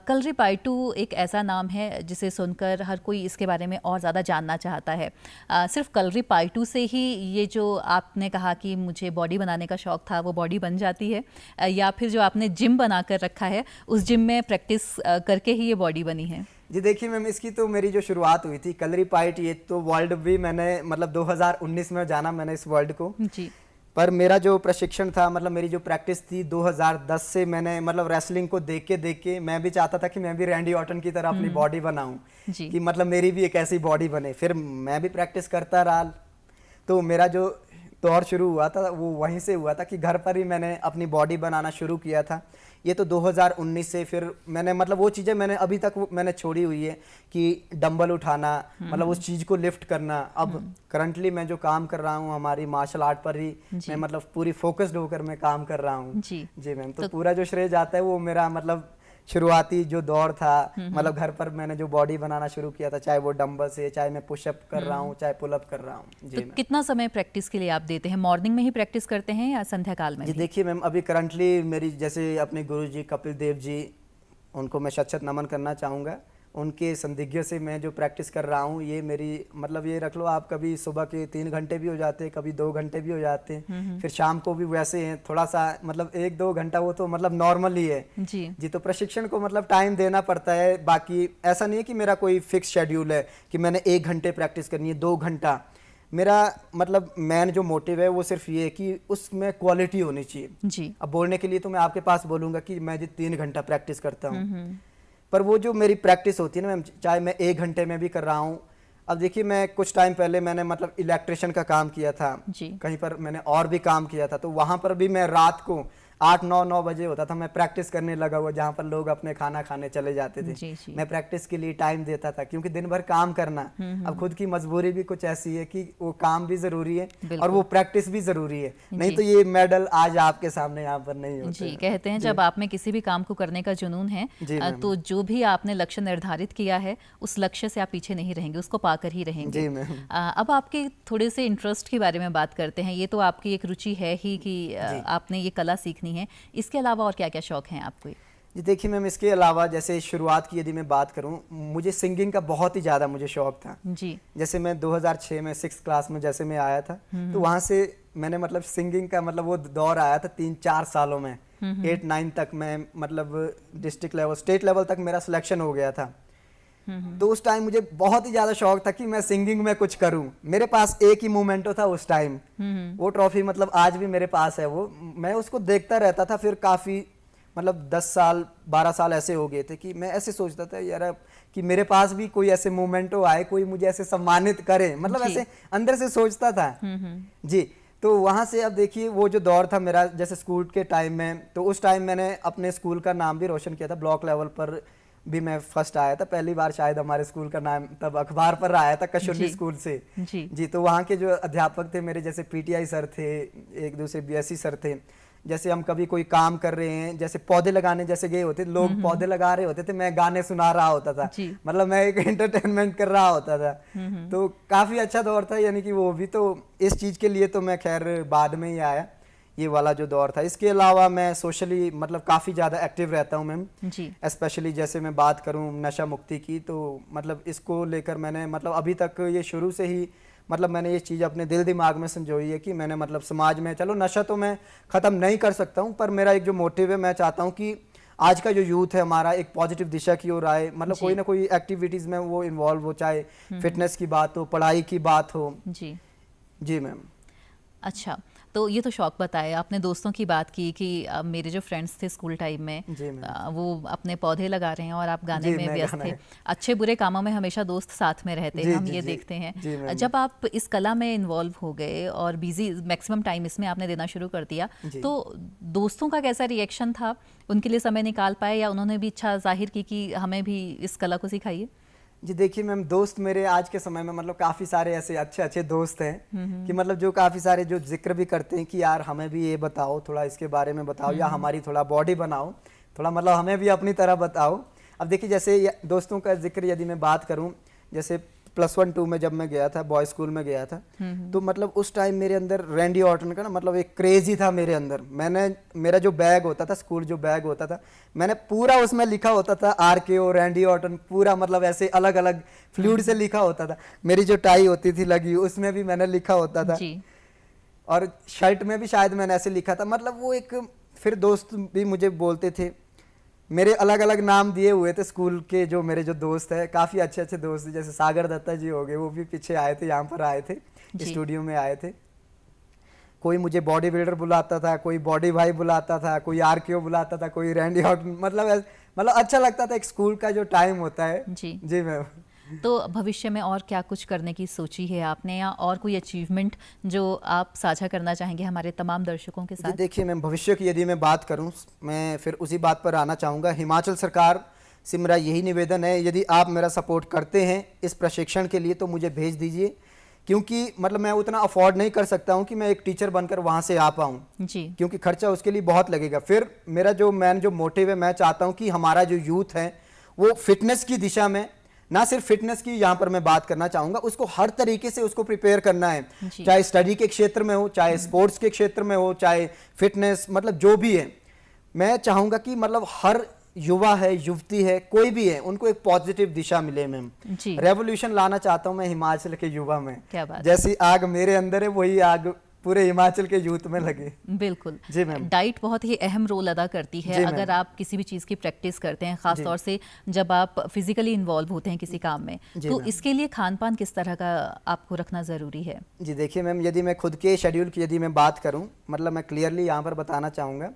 कलरी पाइटू एक ऐसा नाम है जिसे सुनकर हर कोई इसके बारे में और ज़्यादा जानना चाहता है। सिर्फ कलरी पाइटू से ही ये जो आपने कहा कि मुझे बॉडी बनाने का शौक था वो बॉडी बन जाती है, या फिर जो आपने जिम बना कर रखा है उस जिम में प्रैक्टिस करके ही ये बॉडी बनी है? जी देखिए मैम, इसकी तो मेरी जो शुरुआत हुई थी कलरी पाइट, ये तो वर्ल्ड भी मैंने मतलब 2019 में जाना मैंने इस वर्ल्ड को जी। पर मेरा जो प्रशिक्षण था, मतलब मेरी जो प्रैक्टिस थी 2010 से, मैंने मतलब रेसलिंग को देख के मैं भी चाहता था कि मैं भी रैंडी ऑर्टन की तरह अपनी बॉडी बनाऊं, जी। कि मतलब मेरी भी एक ऐसी बॉडी बने। फिर मैं भी प्रैक्टिस करता रहा, तो मेरा जो दौर शुरू हुआ था वो वहीं से हुआ था कि घर पर ही मैंने अपनी बॉडी बनाना शुरू किया था। ये तो 2019 से फिर मैंने मतलब वो चीज़ें मैंने अभी तक मैंने छोड़ी हुई है कि डंबल उठाना, मतलब उस चीज़ को लिफ्ट करना। अब करंटली मैं जो काम कर रहा हूँ हमारी मार्शल आर्ट पर ही मैं मतलब पूरी फोकस्ड होकर मैं काम कर रहा हूँ। जी मैम, तो पूरा जो श्रेय जाता है वो मेरा मतलब शुरुआती जो दौर था, मतलब घर पर मैंने जो बॉडी बनाना शुरू किया था, चाहे वो डंबल से, चाहे मैं पुशअप कर रहा हूँ, चाहे पुलअप कर रहा हूँ। जी तो मैम। कितना समय प्रैक्टिस के लिए आप देते हैं? मॉर्निंग में ही प्रैक्टिस करते हैं या संध्या काल में जी भी? देखिए मैम, अभी करंटली मेरी जैसे अपने गुरु जी कपिल देव जी, उनको मैं शत नमन करना चाहूँगा। उनके संदिग्ध से मैं जो प्रैक्टिस कर रहा हूँ, ये मेरी मतलब ये रख लो आप, कभी सुबह के 3 घंटे भी हो जाते हैं, कभी 2 घंटे भी हो जाते हैं, फिर शाम को भी वैसे हैं, थोड़ा सा मतलब 1-2 घंटा वो तो मतलब नॉर्मल ही है। जी। तो प्रशिक्षण को मतलब टाइम देना पड़ता है। बाकी ऐसा नहीं है कि मेरा कोई फिक्स शेड्यूल है कि मैंने 1 घंटे प्रैक्टिस करनी है, 2 घंटा। मेरा मतलब मेन जो मोटिव है वो सिर्फ ये है कि उसमें क्वालिटी होनी चाहिए। जी। अब बोलने के लिए तो मैं आपके पास बोलूंगा कि मैं जी 3 घंटा प्रैक्टिस करता हूँ, पर वो जो मेरी प्रैक्टिस होती है ना मैम, चाहे मैं 1 घंटे में भी कर रहा हूँ। अब देखिए, मैं कुछ टाइम पहले मैंने मतलब इलेक्ट्रिशियन का काम किया था, जी। कहीं पर मैंने और भी काम किया था, तो वहां पर भी मैं रात को 8-9 बजे होता था मैं प्रैक्टिस करने लगा हुआ, जहाँ पर लोग अपने खाना खाने चले जाते थे। जी। जी। मैं प्रैक्टिस के लिए टाइम देता था, क्योंकि दिन भर काम करना, अब खुद की मजबूरी भी कुछ ऐसी है कि वो काम भी जरूरी है और वो प्रैक्टिस भी जरूरी है, नहीं तो ये मेडल आज आपके सामने यहाँ पर नहीं होते। जी, कहते हैं जब आप में किसी भी काम को करने का जुनून है, तो जो भी आपने लक्ष्य निर्धारित किया है उस लक्ष्य से आप पीछे नहीं रहेंगे, उसको पाकर ही रहेंगे। जी मैम। अब आपके थोड़े से इंटरेस्ट के बारे में बात करते हैं। ये तो आपकी एक रुचि है ही कि आपने ये कला सीखनी है, इसके अलावा और क्या क्या शौक हैं आपको? जी देखिए मैम, इसके अलावा जैसे शुरुआत की यदि मैं बात करूं, मुझे सिंगिंग का बहुत ही ज़्यादा मुझे शौक था। जी। जैसे मैं 2006 में 6th क्लास में जैसे मैं आया था, तो वहाँ से मैंने मतलब सिंगिंग का मतलब वो दौर आया था 3-4 सालों में, 8-9 तक मैं मतलब डिस्ट्रिक्ट लेवल, स्टेट लेवल तक मेरा सिलेक्शन हो गया था। तो उस टाइम मुझे बहुत ही ज़्यादा शौक था कि मैं सिंगिंग में कुछ करूं। मेरे पास एक ही मोमेंटो था उस टाइम, वो ट्रॉफी मतलब आज भी मेरे पास है, वो मैं उसको देखता रहता था। फिर काफ़ी मतलब 10 साल 12 साल ऐसे हो गए थे कि मैं ऐसे सोचता था यार कि मेरे पास भी कोई ऐसे मोमेंटो आए, कोई मुझे ऐसे सम्मानित करे, मतलब ऐसे अंदर से सोचता था। जी, तो वहाँ से अब देखिए वो जो दौर था मेरा, जैसे स्कूल के टाइम में, तो उस टाइम मैंने अपने स्कूल का नाम भी रोशन किया था। ब्लॉक लेवल पर भी मैं फर्स्ट आया था, पहली बार शायद हमारे स्कूल का नाम तब अखबार पर आया था, कशुरली स्कूल से। जी, तो वहाँ के जो अध्यापक थे मेरे, जैसे पीटीआई सर थे, एक दूसरे बीएससी सर थे, जैसे हम कभी कोई काम कर रहे हैं, जैसे पौधे लगाने जैसे गए होते, लोग पौधे लगा रहे होते थे, मैं गाने सुना रहा होता था, मतलब मैं एक एंटरटेनमेंट कर रहा होता था। तो काफी अच्छा दौर था, यानी कि वो भी तो इस चीज के लिए तो मैं खैर बाद में ही आया, ये वाला जो दौर था। इसके अलावा मैं सोशली मतलब काफ़ी ज़्यादा एक्टिव रहता हूँ मैम जी। स्पेशली जैसे मैं बात करूँ नशा मुक्ति की, तो मतलब इसको लेकर मैंने मतलब अभी तक ये शुरू से ही मतलब मैंने ये चीज़ अपने दिल दिमाग में संजोई है कि मैंने मतलब समाज में, चलो नशा तो मैं ख़त्म नहीं कर सकता हूँ, पर मेरा एक जो मोटिव है, मैं चाहता हूँ कि आज का जो यूथ है हमारा एक पॉजिटिव दिशा की ओर आए, मतलब कोई ना कोई एक्टिविटीज़ में वो इन्वॉल्व हो, चाहे फिटनेस की बात हो, पढ़ाई की बात हो। जी जी मैम। अच्छा, तो ये तो शौक बताया आपने, दोस्तों की बात की कि मेरे जो फ्रेंड्स थे स्कूल टाइम में वो अपने पौधे लगा रहे हैं और आप गाने में व्यस्त थे। अच्छे बुरे कामों में हमेशा दोस्त साथ में रहते हैं, हम ये देखते हैं। जब आप इस कला में इन्वॉल्व हो गए और बिजी मैक्सिमम टाइम इसमें आपने देना शुरू कर दिया, तो दोस्तों का कैसा रिएक्शन था? उनके लिए समय निकाल पाए या उन्होंने भी इच्छा जाहिर की कि हमें भी इस कला को सिखाइए? जी देखिए मैम, दोस्त मेरे आज के समय में मतलब काफ़ी सारे ऐसे अच्छे अच्छे दोस्त हैं कि मतलब जो काफ़ी सारे जो जिक्र भी करते हैं कि यार हमें भी ये बताओ, थोड़ा इसके बारे में बताओ, या हमारी थोड़ा बॉडी बनाओ, थोड़ा मतलब हमें भी अपनी तरह बताओ। अब देखिए जैसे दोस्तों का जिक्र यदि मैं बात करूं, जैसे +1-2 में जब मैं गया था, बॉय स्कूल में गया था, तो मतलब उस टाइम मेरे अंदर रैंडी ऑर्टन का ना मतलब एक क्रेज ही था मेरे अंदर। मेरा जो बैग होता था, स्कूल जो बैग होता था, मैंने पूरा उसमें लिखा होता था RKO रैंडी ऑर्टन, पूरा मतलब ऐसे अलग अलग फ्लूइड से लिखा होता था। मेरी जो टाई होती थी लगी, उसमें भी मैंने लिखा होता था जी। और शर्ट में भी शायद मैंने ऐसे लिखा था। मतलब वो एक, फिर दोस्त भी मुझे बोलते थे, मेरे अलग अलग नाम दिए हुए थे स्कूल के। जो मेरे जो दोस्त है, काफ़ी अच्छे अच्छे दोस्त थे, जैसे सागर दत्ता जी हो गए, वो भी पीछे आए थे, यहाँ पर आए थे, स्टूडियो में आए थे। कोई मुझे बॉडी बिल्डर बुलाता था, कोई बॉडी भाई बुलाता था, कोई आरकेओ बुलाता था, कोई रैंडी ऑर्टन, मतलब अच्छा लगता था। एक स्कूल का जो टाइम होता है। जी मैम। तो भविष्य में और क्या कुछ करने की सोची है आपने, या और कोई अचीवमेंट जो आप साझा करना चाहेंगे हमारे तमाम दर्शकों के साथ? देखिए मैम, भविष्य की यदि मैं बात करूं, मैं फिर उसी बात पर आना चाहूँगा। हिमाचल सरकार से मेरा यही निवेदन है, यदि आप मेरा सपोर्ट करते हैं इस प्रशिक्षण के लिए तो मुझे भेज दीजिए, क्योंकि मतलब मैं उतना अफोर्ड नहीं कर सकता हूं कि मैं एक टीचर बनकर वहां से आ पाऊं जी। क्योंकि खर्चा उसके लिए बहुत लगेगा। फिर मेरा जो मोटिव है, मैं चाहता हूं कि हमारा जो यूथ है वो फिटनेस की दिशा में, ना सिर्फ फिटनेस की यहाँ पर मैं बात करना चाहूंगा, उसको हर तरीके से उसको प्रिपेयर करना है, चाहे स्टडी के क्षेत्र में हो, चाहे स्पोर्ट्स के क्षेत्र में हो, चाहे फिटनेस, मतलब जो भी है। मैं चाहूंगा कि मतलब हर युवा है, युवती है, कोई भी है, उनको एक पॉजिटिव दिशा मिले। मैम रेवोल्यूशन लाना चाहता हूं मैं हिमाचल के युवा में। क्या बात। जैसी आग मेरे अंदर है वही आग पूरे हिमाचल के यूथ में लगे। बिल्कुल जी मैम। डाइट बहुत ही अहम रोल अदा करती है अगर आप किसी भी चीज़ की प्रैक्टिस करते हैं, खास तौर से जब आप फिजिकली इन्वॉल्व होते हैं किसी काम में, तो इसके लिए खान पान किस तरह का आपको रखना ज़रूरी है? जी देखिए मैम, यदि मैं खुद के शेड्यूल की यदि मैं बात करूँ, मतलब मैं क्लियरली यहाँ पर बताना चाहूँगा,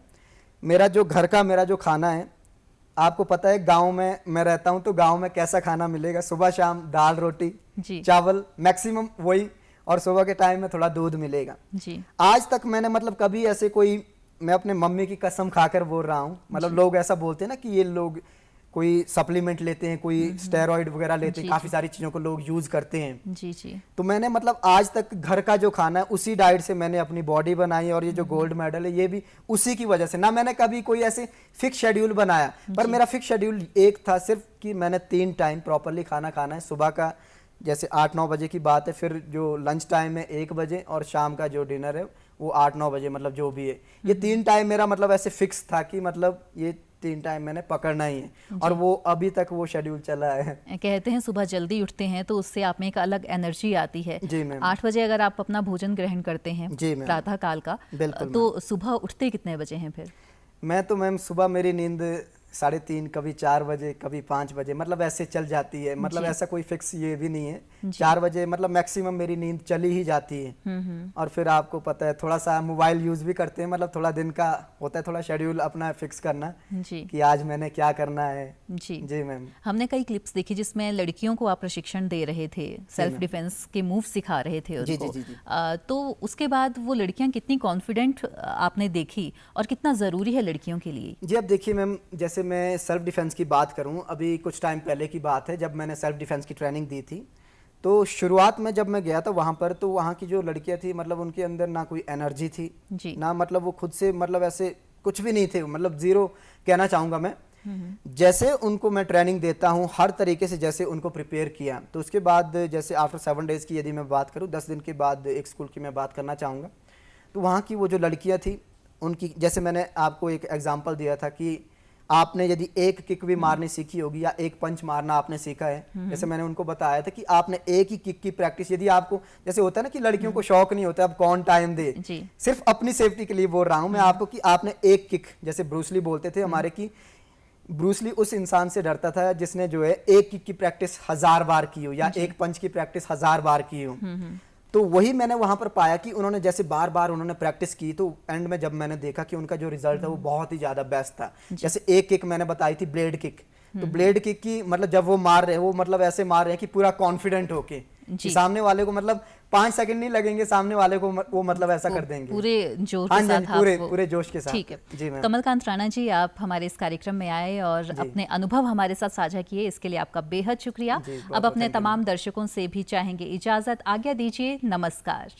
मेरा जो घर का मेरा जो खाना है, आपको पता है गांव में मैं रहता हूं तो गांव में कैसा खाना मिलेगा, सुबह शाम दाल रोटी चावल मैक्सिमम वही, और सुबह के टाइम में थोड़ा दूध मिलेगा जी। आज तक मैंने मतलब कभी ऐसे कोई, मैं अपने मम्मी की कसम खाकर बोल रहा हूं, मतलब लोग ऐसा बोलते हैं ना कि ये लोग कोई सप्लीमेंट लेते हैं, कोई स्टेरॉइड वगैरह लेते हैं, काफी सारी चीजों को लोग यूज करते हैं जी जी। तो मैंने मतलब आज तक घर का जो खाना है उसी डाइट से मैंने अपनी बॉडी बनाई, और ये जो गोल्ड मेडल है ये भी उसी की वजह से। ना मैंने कभी कोई ऐसे फिक्स शेड्यूल बनाया, पर मेरा फिक्स शेड्यूल एक था सिर्फ कि मैंने 3 टाइम प्रॉपरली खाना खाना है। सुबह का जैसे 8-9 बजे की बात है, फिर जो लंच टाइम है 1 बजे, और शाम का जो डिनर है वो 8-9 बजे, मतलब जो भी है ये 3 टाइम मेरा मतलब ऐसे फिक्स था कि मतलब ये 3 टाइम मैंने पकड़ना ही है, और वो अभी तक वो शेड्यूल चला है। कहते हैं सुबह जल्दी उठते हैं तो उससे आप में एक अलग एनर्जी आती है जी मैम। 8 बजे अगर आप अपना भोजन ग्रहण करते हैं प्रातः काल का, तो सुबह उठते कितने बजे हैं फिर? मैं तो मैम सुबह मेरी नींद 3:30, कभी 4 बजे, कभी 5 बजे, मतलब ऐसे चल जाती है, मतलब ऐसा कोई फिक्स ये भी नहीं है। 4 बजे मतलब मैक्सिमम मेरी नींद चली ही जाती है। और फिर आपको पता है थोड़ा सा मोबाइल यूज भी करते हैं, मतलब थोड़ा दिन का होता है थोड़ा शेड्यूल अपना फिक्स करना जी। कि आज मैंने क्या करना है जी। जी मैम। हमने कई क्लिप्स देखी जिसमें लड़कियों को आप प्रशिक्षण दे रहे थे, सेल्फ डिफेंस के मूव सिखा रहे थे उनको। जी, जी, जी। तो उसके बाद वो लड़कियां कितनी कॉन्फिडेंट आपने देखी, और कितना जरूरी है लड़कियों के लिए? जी अब देखिए मैम, जैसे मैं सेल्फ डिफेंस की बात करूं, अभी कुछ टाइम पहले की बात है जब मैंने सेल्फ डिफेंस की ट्रेनिंग दी थी, तो शुरुआत में जब मैं गया था वहां पर, तो वहां की जो लड़कियां थी मतलब उनके अंदर ना कोई एनर्जी थी जी। ना मतलब वो खुद से मतलब ऐसे कुछ भी नहीं थे, मतलब जीरो कहना चाहूंगा मैं। जैसे उनको मैं ट्रेनिंग देता हूं हर तरीके से, जैसे उनको प्रिपेयर किया, तो उसके बाद जैसे आफ्टर 7 डेज की यदि मैं बात करूं, 10 दिन के बाद एक स्कूल की मैं बात करना चाहूँगा, तो वहाँ की वो जो लड़कियाँ थी उनकी, जैसे मैंने आपको एक एग्जाम्पल दिया था कि आपने यदि एक किक भी मारनी सीखी होगी या एक पंच मारना आपने सीखा है, जैसे मैंने उनको बताया था कि आपने एक ही किक की प्रैक्टिस, यदि आपको जैसे होता है ना कि लड़कियों को शौक नहीं होता अब कौन टाइम दे, सिर्फ अपनी सेफ्टी के लिए बोल रहा हूं मैं आपको कि आपने एक किक, जैसे ब्रूसली बोलते थे हमारे की, ब्रूसली उस इंसान से डरता था जिसने जो है एक किक की प्रैक्टिस 1000 बार की हो या एक पंच की प्रैक्टिस 1000 बार की हो। तो वही मैंने वहां पर पाया कि उन्होंने जैसे बार बार उन्होंने प्रैक्टिस की, तो एंड में जब मैंने देखा कि उनका जो रिजल्ट है वो बहुत ही ज्यादा बेस्ट था। जैसे एक किक मैंने बताई थी ब्लेड किक, तो ब्लेड किक की मतलब जब वो मार रहे हैं, वो मतलब ऐसे मार रहे हैं कि पूरा कॉन्फिडेंट होके कि सामने वाले को मतलब 5 सेकंड नहीं लगेंगे, सामने वाले को वो मतलब ऐसा कर देंगे पूरे जोश के साथ, पूरे जोश के साथ। ठीक है जी मैम। कमलकांत राणा जी, आप हमारे इस कार्यक्रम में आए और अपने अनुभव हमारे साथ साझा किए, इसके लिए आपका बेहद शुक्रिया। अब अपने तमाम दर्शकों से भी चाहेंगे इजाजत, आज्ञा दीजिए, नमस्कार।